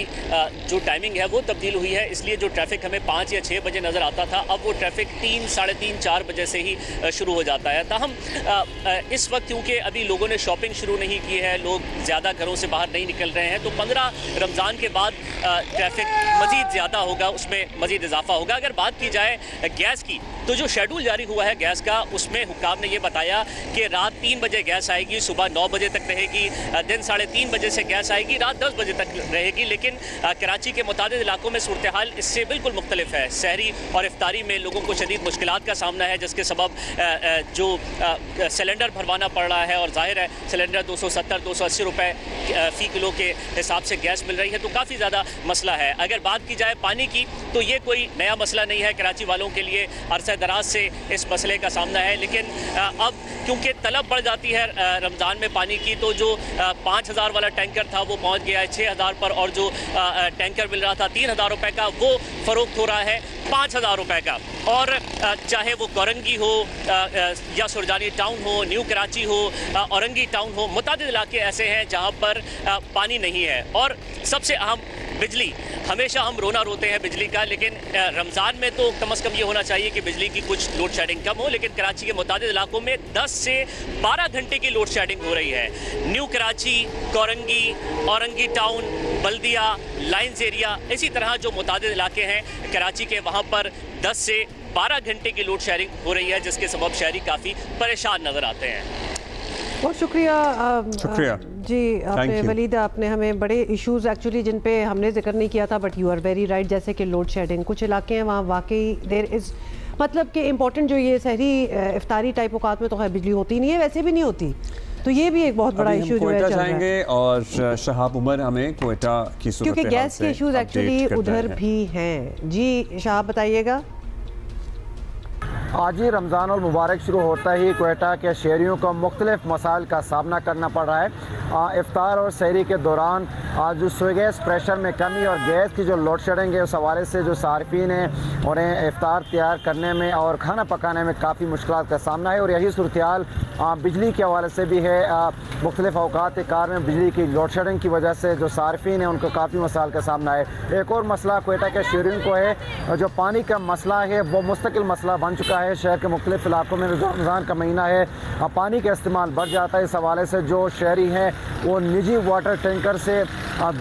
जो टाइमिंग है वो तब्दील हुई है, इसलिए जो ट्रैफिक हमें 5 या 6 बजे नज़र आता था, अब वो ट्रैफिक 3, साढ़े 3, 4 बजे से ही शुरू हो जाता है। ताहम इस वक्त क्योंकि अभी लोगों ने शॉपिंग शुरू नहीं की है, लोग ज़्यादा घरों से बाहर नहीं निकल रहे हैं, तो 15 रमज़ान के बाद ट्रैफिक मज़ीद ज़्यादा होगा, उसमें मज़ीद इजाफा होगा। अगर बात की जाए गैस की, तो जो शेड्यूल जारी हुआ है गैस का, उसमें हुक्काम ने यह बताया कि रात 3 बजे गैस आएगी, सुबह 9 बजे तक रहेगी, दिन 3:30 बजे से गैस आएगी, रात 10 बजे तक रहेगी। लेकिन कराची के मुतादिद इलाकों में सूरत हाल इससे बिल्कुल मुख्तलिफ है। सहरी और इफ्तारी में लोगों को शदीद मुश्किलात का सामना है, जिसके सबब जो सिलेंडर भरवाना पड़ रहा है, और जाहिर है सिलेंडर 270-280 रुपये फ़ी किलो के हिसाब से गैस मिल रही है, तो काफ़ी ज़्यादा मसला है। अगर बात की जाए पानी की, तो ये कोई नया मसला नहीं है कराची वालों के लिए, अरसा दराज से इस मसले का सामना है। लेकिन अब क्योंकि तलब बढ़ जाती है रमज़ान में पानी की, तो जो 5000 वाला टैंकर था वो पहुंच गया है 6000 पर, और जो टैंकर मिल रहा था 3000 रुपये का, वो फ़रोख्त हो रहा है 5000 रुपये का। और चाहे वो कोरंगी हो या सुरजानी टाउन हो, न्यू कराची हो, औरंगी टाउन हो, मुतादिद इलाके ऐसे हैं जहाँ पर पानी नहीं है। और सबसे अहम बिजली, हमेशा हम रोना रोते हैं बिजली का, लेकिन रमज़ान में तो कम से कम ये होना चाहिए कि बिजली की कुछ लोड शेडिंग कम हो। लेकिन कराची के मुतादिद इलाकों में 10 से 12 घंटे की लोड शेडिंग हो रही है। न्यू कराची, कोरंगी, औरंगी टाउन, बल्दिया, लाइन्स एरिया, इसी तरह जो मुतादिद इलाके हैं कराची के, वहाँ पर 10 से 12 घंटे की लोड शेडिंग हो रही है, जिसके सबब शहरी काफ़ी परेशान नज़र आते हैं। बहुत शुक्रिया जी आपने वलीद, आपने हमें बड़े इश्यूज एक्चुअली जिन पे हमने जिक्र नहीं किया था, but you are very right, जैसे कि लोड शेडिंग, कुछ इलाके हैं वहाँ वाकई देर इज़ मतलब कि इम्पोर्टेंट जो ये सहरी इफ्तारी टाइप औकात में तो खैर बिजली होती नहीं है, वैसे भी नहीं होती, तो ये भी एक बहुत बड़ा इशू जो है चल रहा है। और शहाब उमर हमें क्वेटा की सूरत क्योंकि गैस के इश्यूज एक्चुअली उधर भी हैं। जी शहाब बताइएगा। आज ही रमज़ान और मुबारक शुरू होता ही क्वेटा के शहरियों को मुख्तलिफ मसाइल का सामना करना पड़ रहा है। इफ्तार और सहरी के दौरान जो गैस प्रेशर में कमी और गैस की जो लोड शेडिंग है, उस हवाले से जो सार्फिन हैं उन्हें इफ्तार तैयार करने में और खाना पकाने में काफ़ी मुश्किलात का सामना है। और यही सूरत हाल बिजली के हवाले से भी है। मुख्तलिफ औकात कार में बिजली की लोड शेडिंग की वजह से जो सार्फिन हैं उनको काफ़ी मसाइल का सामना है। एक और मसला क्वेटा के शहरियों को है, जो पानी का मसला है वो मुस्तकिल मसला बन चुका है। शहर के मुख्तलिफ इलाकों में रमज़ान का महीना है, पानी का इस्तेमाल बढ़ जाता है। इस हवाले से जो शहरी हैं वो निजी वाटर टैंकर से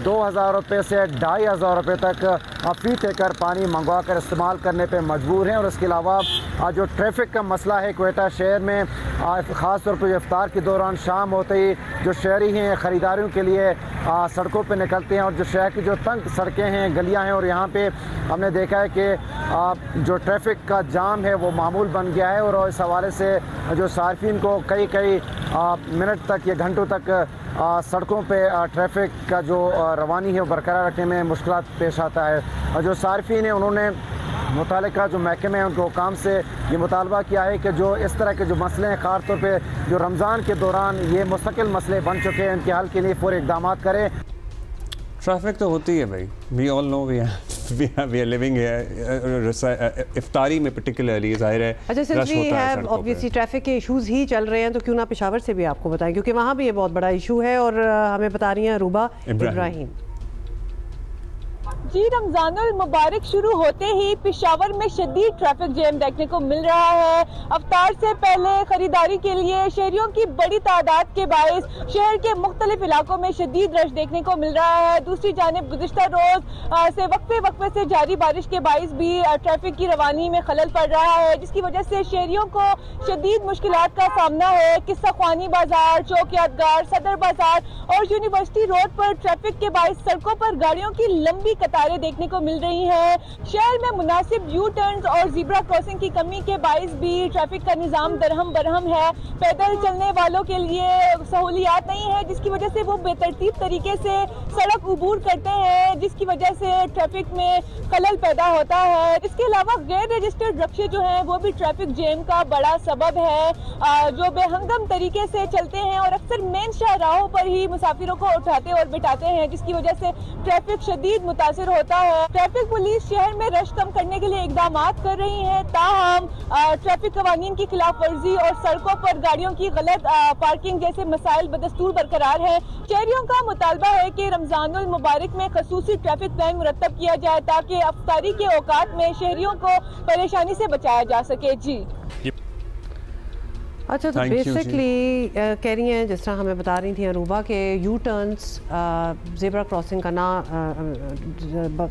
2000 रुपये से 2500 रुपये तक फ़ी टैंकर पानी मंगवा कर इस्तेमाल करने पर मजबूर हैं। और इसके अलावा जो ट्रैफिक का मसला है क्वेटा शहर में, ख़ास तौर पर इफ्तार के दौरान शाम होते ही जो शहरी हैं ख़रीदारियों के लिए सड़कों पर निकलते हैं, और जो शहर की जो तंग सड़कें हैं, गलियाँ हैं, और यहाँ पे हमने देखा है कि जो ट्रैफिक का जाम है वो मामूल बन गया है। और इस हवाले से जो सार्फिन को कई मिनट तक या घंटों तक सड़कों पे ट्रैफिक का जो रवानी है वो बरकरार रखने में मुश्किलात पेश आता है। और जो सार्फिन हैं उन्होंने मुतालिका जो महकमे हैं उनको काम से ये मुतालबा किया है कि जो इस तरह के जो मसले हैं, ख़ास तौर पे जो रमज़ान के दौरान ये मुस्तकिल मसले बन चुके हैं, इनके हल के लिए पूरे इक़दाम करें। ट्रैफिक तो होती है भाई, we all know we are living here, इफ्तारी में पर्टिकुलरली जाहिर है रश होता है। ऑब्वियसली ट्रैफिक के इश्यूज ही चल रहे हैं, तो क्यों ना पेशावर से भी आपको बताएं, क्योंकि वहाँ भी ये बहुत बड़ा इशू है। और हमें बता रही हैं रूबा इब्राहिम। जी, रमजानुल मुबारक शुरू होते ही पेशावर में शदीद ट्रैफिक जैम देखने को मिल रहा है। अफ्तार से पहले खरीदारी के लिए शहरियों की बड़ी तादाद के बायस शहर के मुख्तलिफ इलाकों में शदीद रश देखने को मिल रहा है। दूसरी जानिब गुज़िश्ता रोज से वक्फे से जारी बारिश के बायस भी ट्रैफिक की रवानी में खलल पड़ रहा है, जिसकी वजह से शहरियों को शदीद मुश्किलात का सामना है। किस्सा ख्वानी बाजार, चौक यादगार, सदर बाजार और यूनिवर्सिटी रोड पर ट्रैफिक के बायस सड़कों पर गाड़ियों की लंबी कतार कतारें देखने को मिल रही हैं। शहर में मुनासिब यू टर्न्स और ज़ीब्रा क्रॉसिंग की कमी के बाइस भी ट्रैफिक का निज़ाम दरहम बरहम है। पैदल चलने वालों के लिए सहूलियात नहीं है, जिसकी वजह से वो बेतरतीब तरीके से सड़क उबूर करते हैं, जिसकी वजह से ट्रैफिक में खलल पैदा होता है। इसके अलावा गैर रजिस्टर्ड रक्शे जो हैं वो भी ट्रैफिक जैम का बड़ा सबब है, जो बेहंगम तरीके से चलते हैं और अक्सर मेन शाहराहों पर ही मुसाफिरों को उठाते और बिठाते हैं, जिसकी वजह से ट्रैफिक शदीद मुतासिर होता है। ट्रैफिक पुलिस शहर में रश कम करने के लिए इकदाम कर रही है, ताहम ट्रैफिक कवानीन की खिलाफ वर्जी और सड़कों पर गाड़ियों की गलत पार्किंग जैसे मसाइल बदस्तूर बरकरार है। शहरियों का मुतालबा है कि रमजानुल मुबारक में खसूसी ट्रैफक प्लान मुरतब किया जाए ताकि अफ्तारी के औकात में शहरियों को परेशानी से बचाया जा सके। जी अच्छा, तो बेसिकली कह रही हैं, जिस तरह हमें बता रही थी अरूबा के यू टर्न्स ज़ेब्रा क्रॉसिंग का ना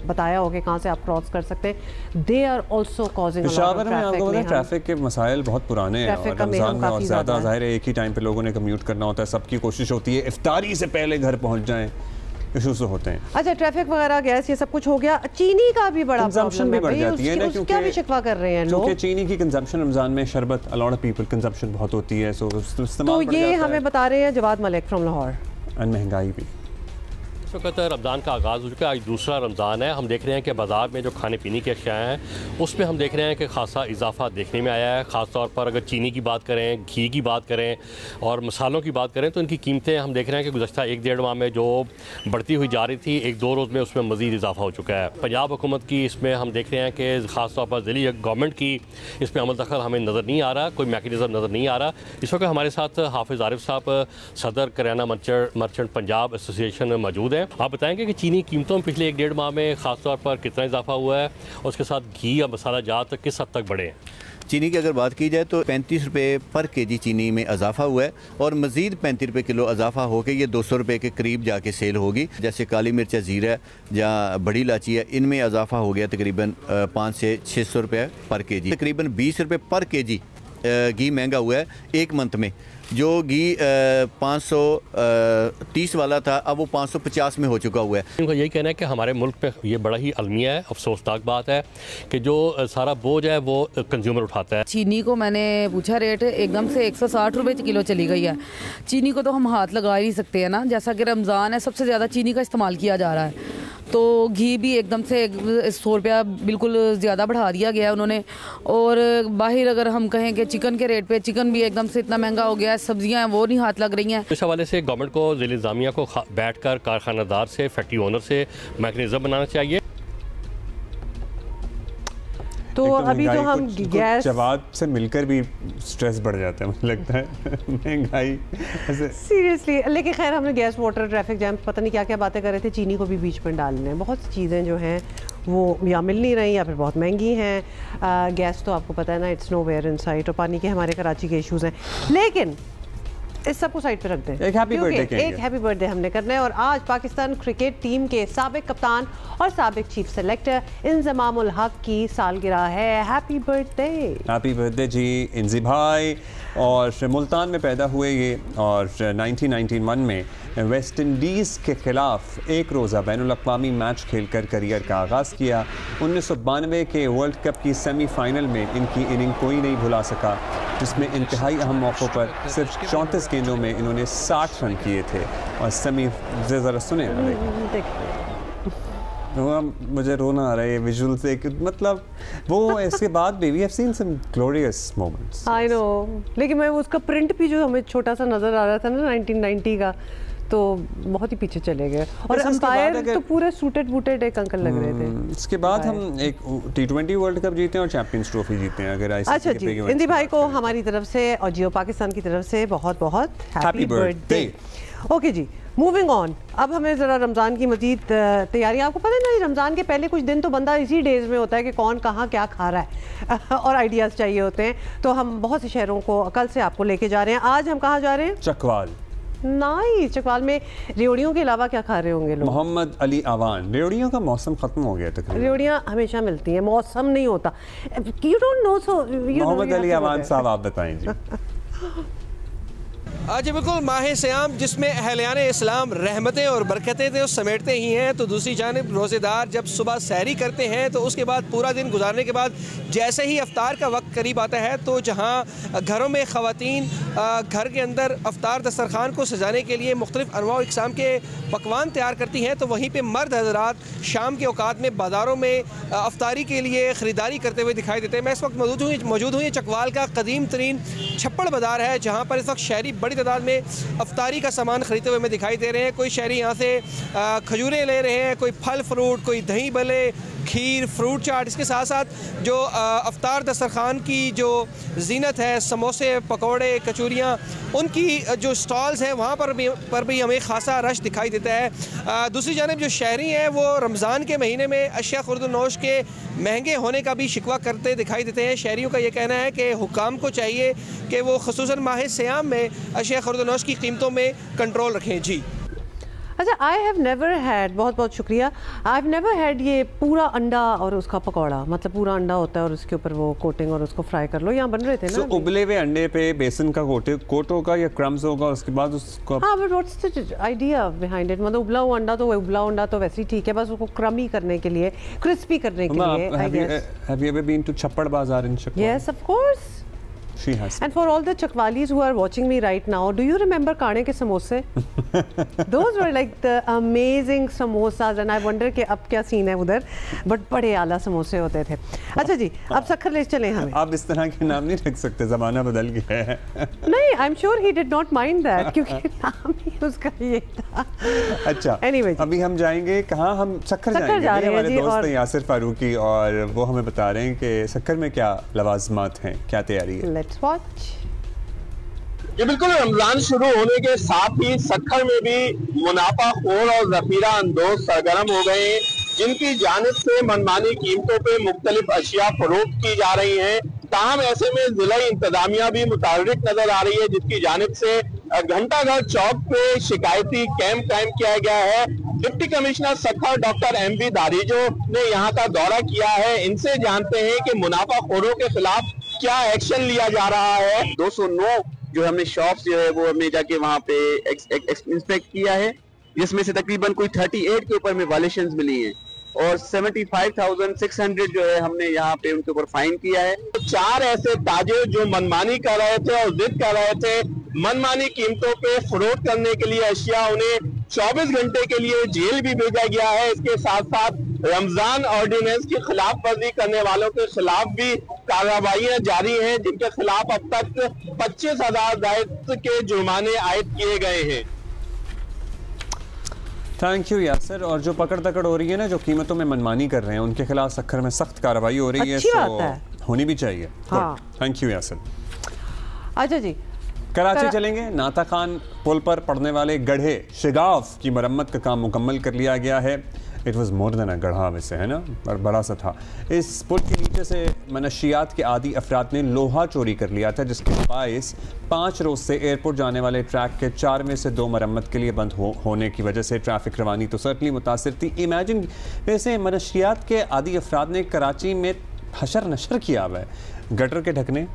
बताया हो कि कहाँ से आप क्रॉस कर सकते हैं, they are also causing Peshawar में आपको पता है ट्रैफिक के मसाइल बहुत पुराने हैं और रमज़ान में और ज़्यादा ज़ाहिर है एक ही टाइम पे लोगों ने कम्यूट करना होता है, सबकी कोशिश होती है इफ्तारी से पहले घर पहुँच जाएँ, इशूज़ तो होते हैं। अच्छा, ट्रैफिक वगैरह गैस ये सब कुछ हो गया, चीनी का भी बड़ा कंजम्पशन भी बढ़ जाती है ना, क्योंकि भी शिकवा कर रहे हैं लोग, क्योंकि चीनी की कंजम्पशन रमजान में शरबत अ लॉट ऑफ पीपल कंजम्पशन बहुत होती है, सो तो ये हमें बता रहे हैं जवाद मलिक फ्रॉम लाहौर। महंगाई भी इस वक्त रमज़ान का आगाज़ हो चुका है, आज दूसरा रमज़ान है। हम देख रहे हैं कि बाज़ार में जो खाने पीने की अशियाँ हैं उसमें हम देख रहे हैं कि खासा इजाफा देखने में आया है। ख़ास तौर पर अगर चीनी की बात करें, घी की बात करें और मसालों की बात करें तो इनकी कीमतें हम देख रहे हैं कि गुज़श्ता 1-1.5 माह में जो बढ़ती हुई जा रही थी, 1-2 रोज़ में उसमें मज़ीद इजाफा हो चुका है। पंजाब हुकूमत की इसमें हम देख रहे हैं कि ख़ास तौर पर ज़िली गवर्नमेंट की इसमें अमल दखल हमें नज़र नहीं आ रहा, कोई मैकेनिज़म नज़र नहीं आ रहा। इस वक्त हमारे साथ हाफिज़ आरिफ साहब, सदर करियाना मर्चेंट पंजाब एसोसिएशन मौजूद हैं। आप बताएँगे कि चीनी कीमतों में पिछले 1-1.5 माह में ख़ास तौर पर कितना इजाफा हुआ है और उसके साथ घी या मसाला जात किस हद तक बढ़े हैं? चीनी की अगर बात की जाए तो 35 रुपये पर केजी चीनी में इजाफा हुआ है और मज़ीद 35 रुपये किलो इजाफा होकर ये 200 रुपये के करीब जाके सेल होगी। जैसे काली मिर्च है, ज़ीरा या बड़ी इलायची है, इनमें इजाफा हो गया तकरीबन 500 से 600 रुपये पर केजी। तकरीबन 20 रुपये पर केजी घी महंगा हुआ है एक मंथ में। जो घी 530 वाला था अब वो 550 में हो चुका हुआ है। उनका यही कहना है कि हमारे मुल्क पे ये बड़ा ही अलमिया है, अफसोसनाक बात है कि जो सारा बोझ है वो कंज्यूमर उठाता है। चीनी को मैंने पूछा रेट, एकदम से 160 रुपये किलो चली गई है। चीनी को तो हम हाथ लगा ही नहीं सकते हैं ना, जैसा कि रमज़ान है सबसे ज़्यादा चीनी का इस्तेमाल किया जा रहा है, तो घी भी एकदम से 100 रुपया बिल्कुल ज़्यादा बढ़ा दिया गया है उन्होंने। और बाहर अगर हम कहें कि चिकन के रेट पे, चिकन भी एकदम से इतना महंगा हो गया है, सब्जियां वो नहीं हाथ लग रही हैं। इस हवाले से गवर्नमेंट को ज़िला इंतज़ामिया को बैठकर कारखानादार से, फैक्ट्री ओनर से मैकेनिज़्म बनाना चाहिए। तो अभी जो हम गैस जवाब से मिलकर भी स्ट्रेस बढ़ जाता है मुझे लगता है महंगाई सीरियसली। लेकिन खैर हमने गैस, वाटर, ट्रैफिक जैम, पता नहीं क्या क्या बातें कर रहे थे, चीनी को भी बीच में डालने हैं। बहुत सी चीज़ें जो हैं वो या मिल नहीं रही या फिर बहुत महंगी हैं। गैस तो आपको पता है ना, it's nowhere in sight, और पानी के हमारे कराची के इश्यूज़ हैं। लेकिन इस सब को साइड पे रख दें, एक हैप्पी बर्थडे हमने करना है। और आज पाकिस्तान क्रिकेट टीम के साबिक कप्तान और साबिक चीफ सेलेक्टर इंज़माम उल हक की सालगिरह है। हैप्पी बर्थडे जी इंजी भाई। और मुल्तान में पैदा हुए ये, और 1991 में वेस्ट इंडीज़ के ख़िलाफ़ एक रोज़ा बैनुल-अक़वामी मैच खेलकर करियर का आगाज़ किया। 1992 के वर्ल्ड कप की सेमीफ़ाइनल में इनकी इनिंग कोई नहीं भुला सका, जिसमें इंतहाई अहम मौक़ों पर सिर्फ 34 गेंदों में इन्होंने 60 रन किए थे। और सेमी ज़रा सुने मुझे रोना आ रहा है विजुअल से, मतलब वो इसके बाद भी we have seen some glorious moments. I know, लेकिन मैं उसका प्रिंट भी जो हमें छोटा सा नज़र आ रहा था ना 1990 का, तो बहुत ही पीछे चले गए। और अंपायर तो पूरे सूटेड बूटेड एक अंकल लग रहे थे। इसके बाद हम एक T20 वर्ल्ड कप जीते हैं और चैंपियंस ट्रॉफी जीते हैं। अगर अच्छा जी, इंदी भाई को हमारी तरफ से और जियो पाकिस्तान की तरफ से बहुत बहुत हैप्पी बर्थडे। ओके जी, मूविंग ऑन। अब हमें ज़रा रमज़ान की मजीद तैयारियाँ, आपको पता है ना रमज़ान के पहले कुछ दिन तो बंदा इसी डेज में होता है कि कौन कहाँ क्या खा रहा है और आइडियाज़ चाहिए होते हैं। तो हम बहुत से शहरों को कल से आपको लेके जा रहे हैं। आज हम कहाँ जा रहे हैं? चकवाल। नाइस। चकवाल में रेवड़ियों के अलावा क्या खा रहे होंगे लोग? मोहम्मद अली आवान। रेवड़ियों का मौसम खत्म हो गया तकरीबन। रेवड़ियाँ हमेशा मिलती हैं, मौसम नहीं होता। यू डोंट नो, सो मोहम्मद अली आवान साहब आप बताएं जी। आज बिल्कुल माह सियाम जिसमें अहलियान इस्लाम रहमतें और बरकतें तो समेटते ही हैं, तो दूसरी जानिब रोज़ेदार जब सुबह सैरी करते हैं तो उसके बाद पूरा दिन गुजारने के बाद जैसे ही अफ्तार का वक्त करीब आता है तो जहां घरों में ख़वातीन घर के अंदर अफ्तार दस्तरखान को सजाने के लिए मुख्तलिफ़ अनवा व इक़साम के पकवान तैयार करती हैं, तो वहीं पर मर्द हज़रात शाम के औकात में बाज़ारों में अफ्तारी के लिए ख़रीदारी करते हुए दिखाई देते हैं। मैं इस वक्त मौजूद हूँ ये चकवाल का कदीम तरीन छप्पड़ बाज़ार है, जहाँ पर इस वक्त शहरी बड़ी तादाद में अफ्तारी का सामान ख़रीदते हुए हमें दिखाई दे रहे हैं। कोई शहरी यहाँ से खजूरें ले रहे हैं, कोई फल फ्रूट, कोई दही भले, खीर, फ्रूट चाट। इसके साथ साथ जो अफ्तार दस्तरखान की जो जीनत है, समोसे, पकौड़े, कचौरियाँ, उनकी जो स्टॉल्स हैं वहाँ पर भी हमें खासा रश दिखाई देता है। दूसरी जानिब जो शहरी हैं वो रमज़ान के महीने में अशिया खुर्द-ओ-नोश के महंगे होने का भी शिकवा करते दिखाई देते हैं। शहरियों का ये कहना है कि हुकाम को चाहिए कि वो ख़ुसूसन माह सियाम में अशिया खुर्द-ओ-नोश की कीमतों में कंट्रोल रखें। जी अच्छा, आई हैव नेवर हैड, बहुत बहुत शुक्रिया, आई हैव नेवर हैड ये पूरा अंडा और उसका पकौड़ा, मतलब पूरा अंडा होता है और उसके ऊपर वो कोटिंग और उसको फ्राई कर लो। यहाँ बन रहे थे ना उबले हुए अंडे पे बेसन का कोट होगा या क्रम्स होगा, उसके बाद उसको हाँ, but what's the idea behind it? मतलब उबला हुआ अंडा तो उबला अंडा तो वैसे ही ठीक है, बस उसको क्रमी करने के लिए, क्रिस्पी करने के लिए। Have you ever been to Chappad Bazaar in Chakwal? Yes, of course. She has. And for all the Chakwalis who are watching me right now, do you remember Kaane ke samosa? Those were like the amazing samosas, and I wonder कि अब क्या scene है उधर, but बड़े आला समोसे होते थे। अच्छा जी, अब सखर ले चलें हमें। आप इस तरह के नाम नहीं रख सकते, ज़माना बदल गया है। नहीं, I'm sure he did not mind that, क्योंकि नाम ही उसका ये था। अच्छा, anyway, अभी हम जाएंगे कहाँ? हम सखर जाएंगे। हमारे दोस्त हैं यासिर फारूकी और वो हमें बता रहे हैं कि सखर में क्या लवाजमात हैं, क्या तैयारी है। Let's watch. ये बिल्कुल रमजान शुरू होने के साथ ही सखर में भी मुनाफाखोर और जफीरा अंदोज सरगर्म हो गए हैं, जिनकी जानिब से मनमानी कीमतों पे मुख्तलिफ अशिया फरोख्त की जा रही हैं। ताहम ऐसे में जिला इंतजामिया भी मुतहर्रिक नजर आ रही है, जिसकी जानिब से घंटाघर चौक पे शिकायती कैंप कायम किया गया है। Deputy commissioner Sukkur doctor MB. Dharejo ने यहाँ का दौरा किया है। इनसे जानते हैं कि मुनाफाखोरों के खिलाफ क्या एक्शन लिया जा रहा है। 209 जो हमने शॉप्स जो है वो हमने जाके वहाँ पे इंस्पेक्ट किया है, जिसमें से तकरीबन कोई 38 के ऊपर में वायलेशंस मिली हैं और 75,600 जो है हमने यहाँ पे उनके ऊपर फाइन किया है। 4 ऐसे ताजिर जो मनमानी कर रहे थे और जिद कर रहे थे मनमानी कीमतों पे फरोख्त करने के लिए अशिया, उन्हें 24 घंटे के लिए जेल भी भेजा गया है। इसके साथ साथ रमजान ऑर्डिनेंस की खिलाफ वर्जी करने वालों के खिलाफ भी कार्रवाइयां जारी हैं, जिनके खिलाफ अब तक 25,000 के जुर्माने आयद किए गए हैं। Thank you Yasir. और जो पकड़ तकड़ हो रही है ना, जो कीमतों में मनमानी कर रहे हैं, उनके खिलाफ सखर में सख्त कार्रवाई हो रही है, तो होनी भी चाहिए। हाँ। Thank you Yasir. अच्छा जी, कराची चलेंगे। नाता खान पुल पर पड़ने वाले गढ़े शिगाफ की मरम्मत का काम मुकम्मल कर लिया गया है। इट वॉज मोर देन अ गढ़ा वैसे, है ना, और बड़ा सा था। इस पुल के नीचे से मनशियात के आदी अफराद ने लोहा चोरी कर लिया था, जिसके बायस 5 रोज़ से एयरपोर्ट जाने वाले ट्रैक के 4 में से 2 मरम्मत के लिए बंद होने की वजह से ट्रैफिक रवानी तो सर्टनली मुतासिर थी। इमेजिन, वैसे मनशियात के आदी अफराद ने कराची में हशर नशर किया हुआ है, गटर के ढकने,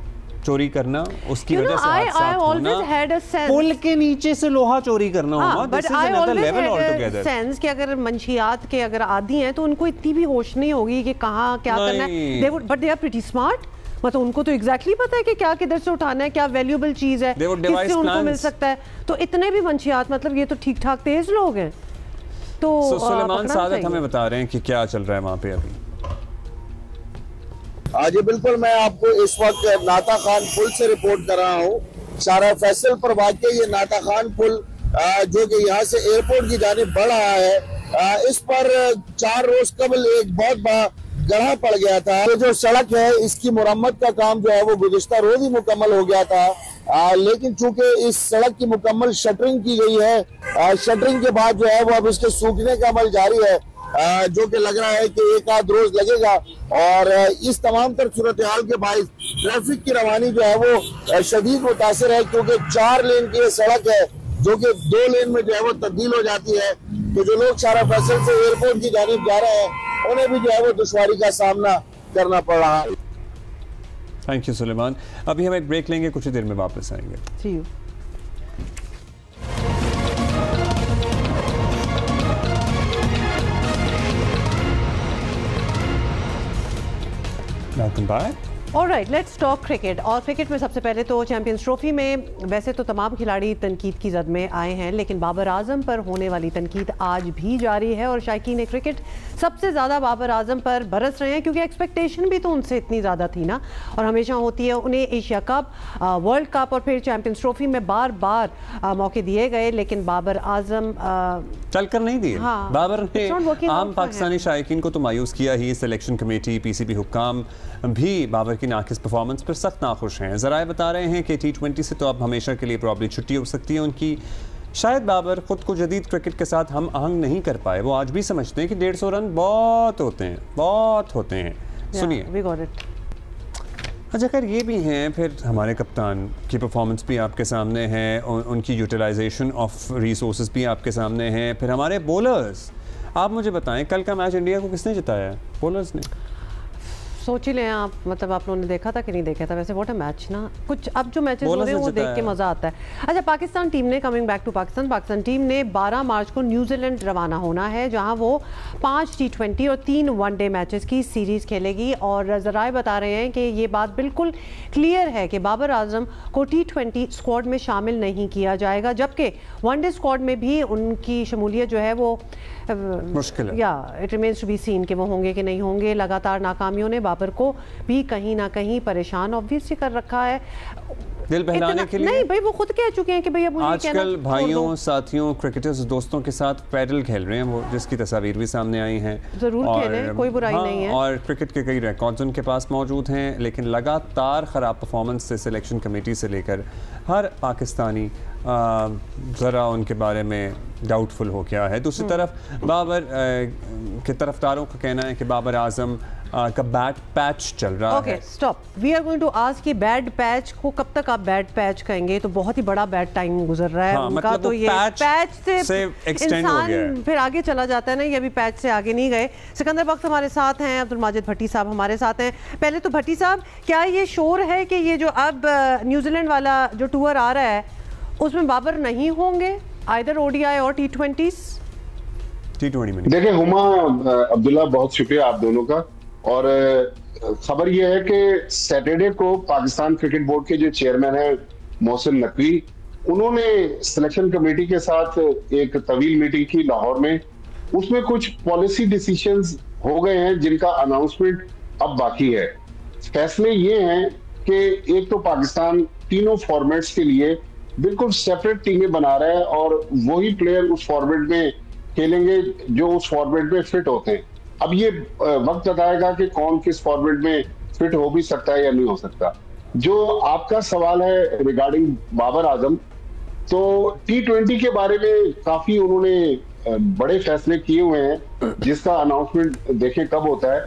चोरी करना, उसकी वजह से हादसा होना, पुल के नीचे से लोहा चोरी करना होगा। But I always had sense कि अगर मंशियात के अगर आदी हैं तो उनको इतनी भी होश नहीं होगी कि कहाँ क्या करना है। But they are pretty smart, मतलब उनको तो एग्जैक्टली पता है कि क्या किधर से उठाना है, क्या वैल्यूएबल चीज है, किससे उनको मिल सकता है। तो इतने भी मंशियात, मतलब ये तो ठीक ठाक तेज लोग हैं। तो सुलेमान सादत हमें बता रहे हैं कि क्या चल रहा है वहाँ पे अभी। जी बिल्कुल, मैं आपको इस वक्त नाता खान पुल से रिपोर्ट कर रहा हूँ। शारा फैसल पर वाक़ ये नाता खान पुल जो कि यहाँ से एयरपोर्ट की जानिब बढ़ रहा है, इस पर 4 रोज कबल एक बहुत बड़ा गड्ढा पड़ गया था। तो जो सड़क है इसकी मुरम्मत का काम जो है वो गुज़िश्ता रोज ही मुकम्मल हो गया था, लेकिन चूंकि इस सड़क की मुकम्मल शटरिंग की गई है, शटरिंग के बाद जो है वो अब इसके सूखने का अमल जारी है, जो कि लग रहा है कि 1 आध रोज लगेगा। और इस तमाम तर सूरत हाल के बाइस ट्रैफिक की रवानी जो है वो शदीद मुतासिर है, क्योंकि 4 लेन की ये सड़क है जो कि 2 लेन में जो है वो तब्दील हो जाती है। तो जो लोग शारा फैसल से एयरपोर्ट की जानिब जा रहे हैं उन्हें भी जो है वो दुश्वारी का सामना करना पड़ रहा है। Thank you Suleman. अभी हम एक ब्रेक लेंगे, कुछ ही देर में वापस आएंगे। Bye. Alright, let's talk cricket. और क्रिकेट में सबसे पहले तो चैंपियंस ट्रॉफी में वैसे तो तमाम खिलाड़ी तनकीद की जद में आए हैं, लेकिन बाबर आजम पर होने वाली तनकीद आज भी जारी है और शायकीन क्रिकेट सबसे ज़्यादा बाबर आजम पर बरस रहे हैं, क्योंकि एक्सपेक्टेशन भी तो उनसे इतनी ज़्यादा थी ना, और हमेशा होती है। उन्हें एशिया कप, वर्ल्ड कप और फिर चैंपियंस ट्रॉफी में बार बार मौके दिए गए, लेकिन बाबर आजम चलकर नहीं दिए। हाँ, बाबर ने आम पाकिस्तानी शायकीन को तो मायूस किया ही। सिलेक्शन कमेटी, पीसीबी हुक्काम भी बाबर की नाकिस परफॉर्मेंस पर सख्त नाखुश हैं। ज़राए बता रहे हैं कि T20 से तो अब हमेशा के लिए प्रॉब्ली छुट्टी हो सकती है उनकी। शायद बाबर खुद को जदीद क्रिकेट के साथ हम आहंग नहीं कर पाए। वो आज भी समझते हैं कि 150 रन बहुत होते हैं, बहुत होते हैं। सुनिए। अच्छा, खैर ये भी हैं, फिर हमारे कप्तान की परफॉर्मेंस भी आपके सामने है, उनकी यूटिलाइजेशन ऑफ रिसोर्सेज भी आपके सामने हैं। फिर हमारे बॉलर्स, आप मुझे बताएं कल का मैच इंडिया को किसने जिताया? बॉलर्स ने। सोच ही लें आप, मतलब आप लोगों ने देखा था कि नहीं देखा था? वैसे व्हाट अ मैच ना, कुछ अब जो मैचेस हो रहे हैं वो देख के मज़ा आता है। अच्छा, पाकिस्तान टीम ने, coming back to Pakistan team ने 12 मार्च को न्यूजीलैंड रवाना होना है, जहां वो 5 T20 और 3 वनडे मैचेस की सीरीज़ खेलेगी। और ज़राए बता रहे हैं कि ये बात बिल्कुल क्लियर है कि बाबर आजम को T20 स्क्वाड में शामिल नहीं किया जाएगा, जबकि वनडे स्क्वाड में भी उनकी शमूलियत जो है वो मुश्किल है। या it remains to be seen कि वो होंगे कि नहीं होंगे। लगातार नाकामियों ने बाबर को भी कहीं ना कहीं परेशान ऑब्वियसली कर रखा है, दिल बहलाने के लिए। नहीं भाई, वो खुद कह चुके हैं कि भैया मुझे आजकल भाइयों, साथियों, क्रिकेटर्स, दोस्तों के साथ पैडल खेल रहे हैं वो, जिसकी तस्वीर भी सामने आई हैं। जरूर खेलें, कोई बुराई नहीं है। और क्रिकेट के कई रिकॉर्ड्स उनके पास मौजूद हैं, लेकिन लगातार ख़राब परफॉर्मेंस से सिलेक्शन कमेटी से लेकर हर पाकिस्तानी ज़रा उनके बारे में डाउटफुल हो गया है। दूसरी तरफ बाबर के तरफदारों का कहना है कि बाबर आजम का बैड पैच चल रहा है। Okay, stop. We are going to ask कि बैड पैच को कब तक आप बैड पैच कहेंगे? तो बहुत ही बड़ा बैड टाइम गुजर रहा है उनका, मतलब तो ये पैच से इंसान फिर आगे चला जाता है ना, ये अभी पैच से आगे नहीं गए। सिकंदर बख्श हमारे साथ हैं, अब्दुल माजिद भट्टी साहब हमारे साथ हैं। पहले तो भट्टी साहब, क्या ये शोर है कि ये जो अब न्यूजीलैंड वाला जो टूर आ रहा है उसमें बाबर नहीं होंगे, आइदर ODI और T20 में? देखिए हुमा, अब्दुल्ला, बहुत शुक्रिया आप दोनों का। और खबर यह है कि सैटरडे को पाकिस्तान क्रिकेट बोर्ड के जो चेयरमैन है मोहसिन नकवी, उन्होंने सिलेक्शन कमेटी के साथ एक तवील मीटिंग की लाहौर में। उसमें कुछ पॉलिसी डिसीजंस हो गए हैं जिनका अनाउंसमेंट अब बाकी है। फैसले ये हैं कि एक तो पाकिस्तान तीनों फॉर्मेट्स के लिए बिल्कुल सेपरेट टीमें बना रहा है और वही प्लेयर उस फॉर्मेट में खेलेंगे जो उस फॉर्मेट में फिट होते हैं। अब ये वक्त बताएगा कि कौन किस फॉर्मेट में फिट हो भी सकता है या नहीं हो सकता। जो आपका सवाल है रिगार्डिंग बाबर आजम, तो T20 के बारे में काफी उन्होंने बड़े फैसले किए हुए हैं, जिसका अनाउंसमेंट देखें कब होता है।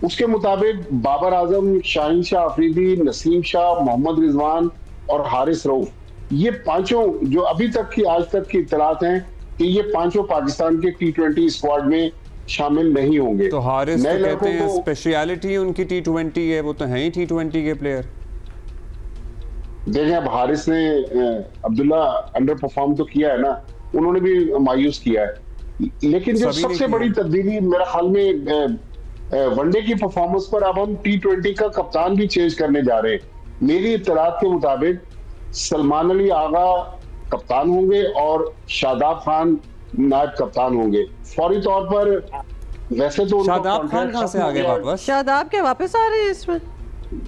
उसके मुताबिक बाबर आजम, शाहीन शाह अफरीदी, नसीम शाह, मोहम्मद रिजवान और हारिस रऊफ, ये पांचों जो अभी तक की आज तक की इत्तलात हैं कि ये पांचों पाकिस्तान के T20 स्क्वाड में शामिल नहीं होंगे। तो हारिस तो कहते हैं स्पेशलिटी उनकी T20 है, वो तो हैं ही T20 के प्लेयर। देखें, अब हारिस ने अब्दुल्ला अंडर परफॉर्म तो किया है ना, उन्होंने भी मायूस किया है, लेकिन जो सबसे बड़ी तब्दीली मेरा ख्याल में वनडे की परफॉर्मेंस पर, अब हम T20 का कप्तान भी चेंज करने जा रहे हैं। मेरी इत्तलात के मुताबिक सलमान अली आगा कप्तान होंगे और शादाब खान नायब कप्तान होंगे। फौरी तौर पर वैसे तो शादाब खान कहां से आ गए वापस? शादाब के वापस आ रहे हैं इसमें।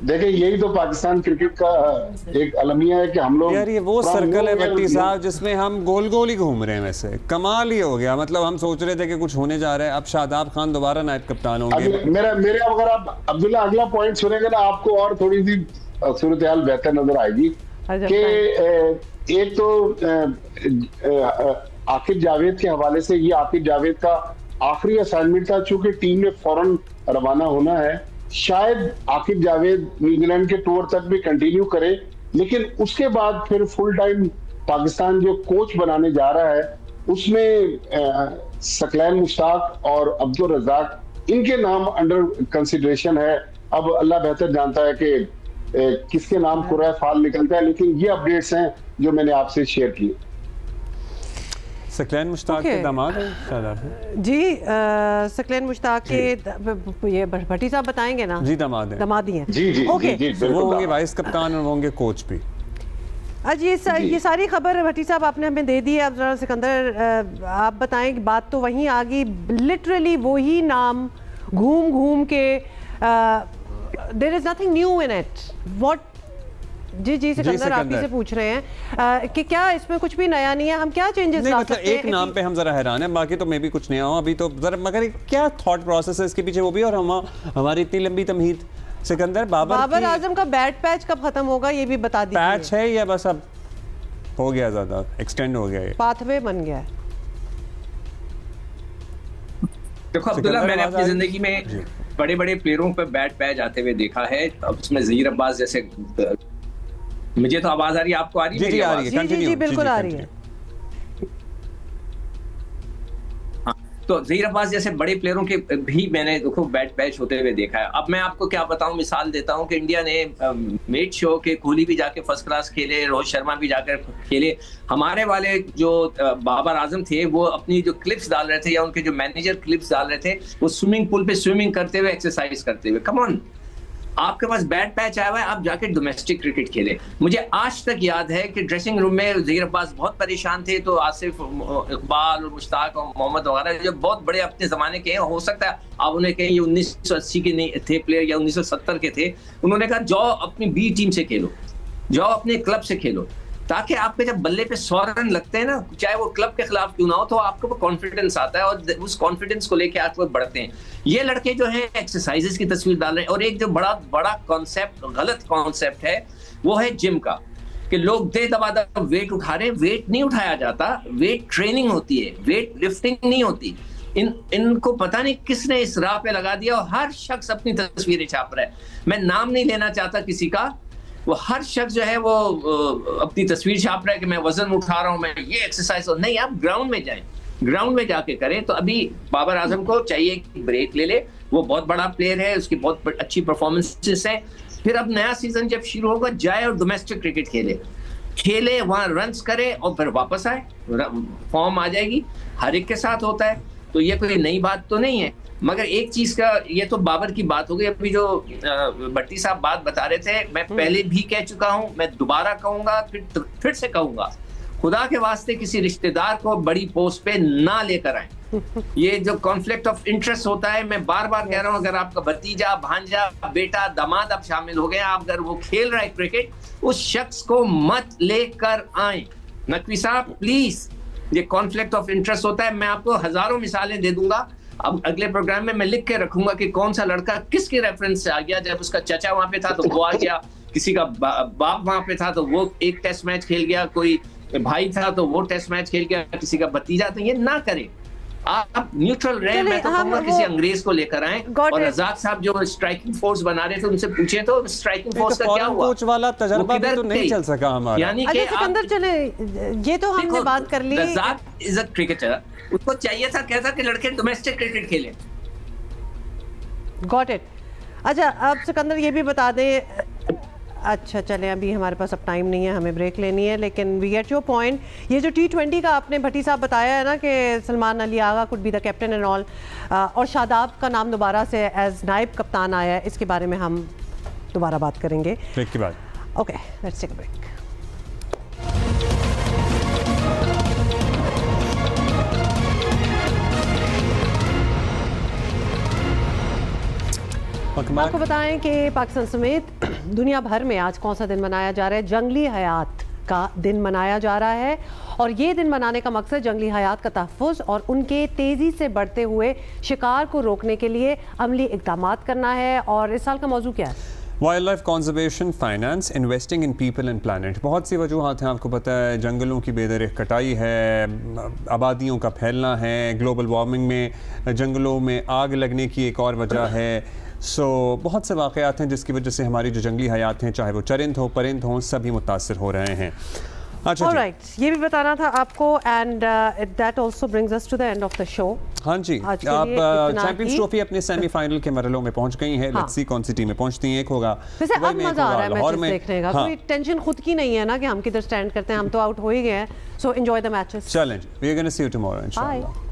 देखिए, यही तो पाकिस्तान क्रिकेट का एक अलमिया है कि हम लोग, यार ये वो सर्कल है भट्टी साहब जिसमें हम गोल गोल ही घूम रहे हैं। वैसे कमाल ही हो गया, मतलब हम सोच रहे थे कि कुछ होने जा रहा है, अब शादाब खान दोबारा नायब कप्तान होंगे। मेरे अगर आप अब्दुल्ला अगला पॉइंट सुनेंगे ना, आपको और थोड़ी सी सूरत हाल बेहतर नजर आएगी कि एक तो आकिब जावेद के हवाले से, ये आकिब जावेद का आखिरी असाइनमेंट था, चूंकि टीम ने फौरन रवाना होना है। शायद आकिब जावेद न्यूजीलैंड के टूर तक भी कंटिन्यू करे, लेकिन उसके बाद फिर फुल टाइम पाकिस्तान जो कोच बनाने जा रहा है उसमें सकलैन मुश्ताक और अब्दुल रज़ाक, इनके नाम अंडर कंसिडरेशन है। अब अल्लाह बेहतर जानता है कि किसके नाम कुर्रा फाल निकलता है, लेकिन ये अपडेट्स हैं जो मैंने आपसे शेयर किए। सकलैन मुश्ताक के दामाद जी, सकलैन मुश्ताक के ये भट्टी साहब बताएंगे ना? जी दामाद हैं। दामाद ही हैं। जी ओके, वो होंगे वाइस कप्तान और वो होंगे कोच भी। आज ये सारी खबर भट्टी साहब आपने हमें दे दी है। अब जरा सिकंदर आप बताएं कि बात तो वहीं आ गई, लिटरली वही नाम घूम घूम के, there is nothing new in it. What ji Sikandar आप ही से पूछ रहे हैं कि क्या इसमें कुछ भी नया नहीं है, हम क्या चेंजेस ला सकते हैं? एक नाम पे हम जरा हैरान हैं, बाकी तो मैं भी कुछ नया हूं अभी तो जरा, मगर क्या थॉट प्रोसेस है इसके पीछे वो भी, और हमारी इतनी लंबी तमहीद। सिकंदर बाबर आजम का बैट पैच कब खत्म होगा ये भी बता दीजिए। पैच है या बस अब हो गया, ज्यादा एक्सटेंड हो गया है, पाथवे बन गया है? देखो अब्दुल्ला, मैंने अपनी जिंदगी में बड़े बड़े प्लेयरों पर बैट पैच आते हुए देखा है। अब उसमें ज़हीर अब्बास जैसे, मुझे तो आवाज आ रही है, आपको आ रही है? जी आ रही है, जी बिल्कुल आ रही है। हाँ, तो ज़हीर अब्बास जैसे बड़े प्लेयरों के भी मैंने देखो बैट पैच होते हुए देखा है। अब मैं आपको क्या बताऊं, मिसाल देता हूं कि इंडिया ने मेट शो के कोहली भी जाके फर्स्ट क्लास खेले, रोहित शर्मा भी जाकर खेले। हमारे वाले जो बाबर आजम थे वो अपनी जो क्लिप्स डाल रहे थे या उनके जो मैनेजर क्लिप्स डाल रहे थे, वो स्विमिंग पूल पे स्विमिंग करते हुए, एक्सरसाइज करते हुए। कम ऑन, आपके पास बैट पैच आया हुआ है, आप जाके डोमेस्टिक क्रिकेट खेले। मुझे आज तक याद है कि ड्रेसिंग रूम में ज़हीर अब्बास बहुत परेशान थे, तो आसिफ, इकबाल और मुश्ताक और मोहम्मद वगैरह जो बहुत बड़े अपने ज़माने के हैं, हो सकता है आप उन्हें कहें ये 1980 के नहीं थे प्लेयर या 1970 के थे, उन्होंने कहा जाओ अपनी बी टीम से खेलो, जाओ अपने क्लब से खेलो, ताकि आपके जब बल्ले पे 100 रन लगते हैं ना, चाहे वो क्लब के खिलाफ क्यों ना हो, तो आपको कॉन्फिडेंस आता है और उस कॉन्फिडेंस को लेके आप बढ़ते हैं। ये लड़के जो हैं एक्सरसाइजेस की तस्वीर डाल रहे हैं। और एक जो बड़ा कॉन्सेप्ट, गलत कॉन्सेप्ट है, वो है जिम का, कि लोग दे दबा वेट उठा रहे हैं। वेट नहीं उठाया जाता, वेट ट्रेनिंग होती है, वेट लिफ्टिंग नहीं होती। इनको पता नहीं किसने इस राह पे लगा दिया, और हर शख्स अपनी तस्वीरें छाप रहा है। मैं नाम नहीं लेना चाहता किसी का, वो हर शख्स जो है वो अपनी तस्वीर छाप रहा है कि मैं वजन उठा रहा हूं, मैं ये एक्सरसाइज। नहीं, आप ग्राउंड में जाएं, ग्राउंड में जाके करें। तो अभी बाबर आजम को चाहिए कि ब्रेक ले ले, वो बहुत बड़ा प्लेयर है, उसकी बहुत अच्छी परफॉर्मेंसेस है। फिर अब नया सीजन जब शुरू होगा, जाए और डोमेस्टिक क्रिकेट खेले, वहां रन्स करे और फिर वापस आए, फॉर्म आ जाएगी। हर एक के साथ होता है, तो ये कोई नई बात तो नहीं है। मगर एक चीज का, ये तो बाबर की बात हो गई। अभी जो भट्टी साहब बात बता रहे थे, मैं पहले भी कह चुका हूं, मैं दोबारा कहूंगा, फिर से कहूंगा, खुदा के वास्ते किसी रिश्तेदार को बड़ी पोस्ट पे ना लेकर आए। ये जो कॉन्फ्लिक्ट ऑफ इंटरेस्ट होता है, मैं बार बार कह रहा हूं, अगर आपका भतीजा, भांजा, बेटा, दामाद आप शामिल हो गए, आप अगर वो खेल रहा है क्रिकेट, उस शख्स को मत लेकर आए। नकवी साहब प्लीज, ये कॉन्फ्लिक्ट ऑफ इंटरेस्ट होता है। मैं आपको हजारों मिसालें दे दूंगा। अब अगले प्रोग्राम में मैं लिख के रखूंगा कि कौन सा लड़का किसके रेफरेंस से आ गया। जब उसका चचा वहां पे था तो वो आ गया, किसी का बाप वहां पे था तो वो एक टेस्ट मैच खेल गया, कोई भाई था तो वो टेस्ट मैच खेल गया, किसी का भतीजा। तो ये ना करें, आप न्यूट्रल रहे। मैं तो कहूंगा किसी अंग्रेज को लेकर आए। और रजाक साहब जो स्ट्राइकिंग फोर्स बना रहे थे, उनसे पूछे तो स्ट्राइकिंग फोर्स का क्या हुआ? कोच वाला तजुर्बा भी तो नहीं चल सका हमारा। यानी कि सिकंदर चले, ये तो हमने बात कर ली। रजाक इज अ क्रिकेटर, उसको चाहिए था, कहता कि लड़के डोमेस्टिक क्रिकेट खेलें। Got it. अच्छा, अब सिकंदर ये भी बता दें, अच्छा चलें, अभी हमारे पास अब टाइम नहीं है, हमें ब्रेक लेनी है, लेकिन वी गेट योर पॉइंट। ये जो T20 का आपने भट्टी साहब बताया है ना कि Salman Ali Agha could be the captain and all, और शादाब का नाम दोबारा से एज नायब कप्तान आया है, इसके बारे में हम दोबारा बात करेंगे ब्रेक के बाद। Okay, let's take a break. आपको बताएं कि पाकिस्तान समेत दुनिया भर में आज कौन सा दिन मनाया जा रहा है? जंगली हयात का दिन मनाया जा रहा है, और ये दिन मनाने का मकसद जंगली हयात का तहफ़्फ़ुज़ और उनके तेज़ी से बढ़ते हुए शिकार को रोकने के लिए अमली इक़दामात करना है। और इस साल का मौजू क्या है? Wild life conservation, finance, investing in people and planet. बहुत सी वजूहात हैं, आपको पता है, जंगलों की बेदरख कटाई है, आबादियों का फैलना है, ग्लोबल वार्मिंग में जंगलों में आग लगने की एक और वजह है। बहुत से वाक़यात हैं जिसकी वजह से हमारी जो जंगली हयात हैं, चाहे वो चरिंद हो, परिंद हों, सभी मुतासिर हो रहे हैं। अच्छा, ऑलराइट, ये भी बताना था आपको, and that also brings us to the end of the show. हाँ जी, आप चैंपियंस ट्रॉफी अपने सेमीफाइनल के मरहलों में पहुंच गई हैं। लेट्स सी कौन सी टीमें पहुंचती हैं। एक होगा वैसे अब मजा आ रहा है मैचेस देखने का, कोई टेंशन खुद की नहीं है ना कि हम किधर स्टैंड करते हैं, हम तो आउट हो ही गए हैं। So enjoy the matches. चलें, we are gonna see you tomorrow इंशाल्लाह।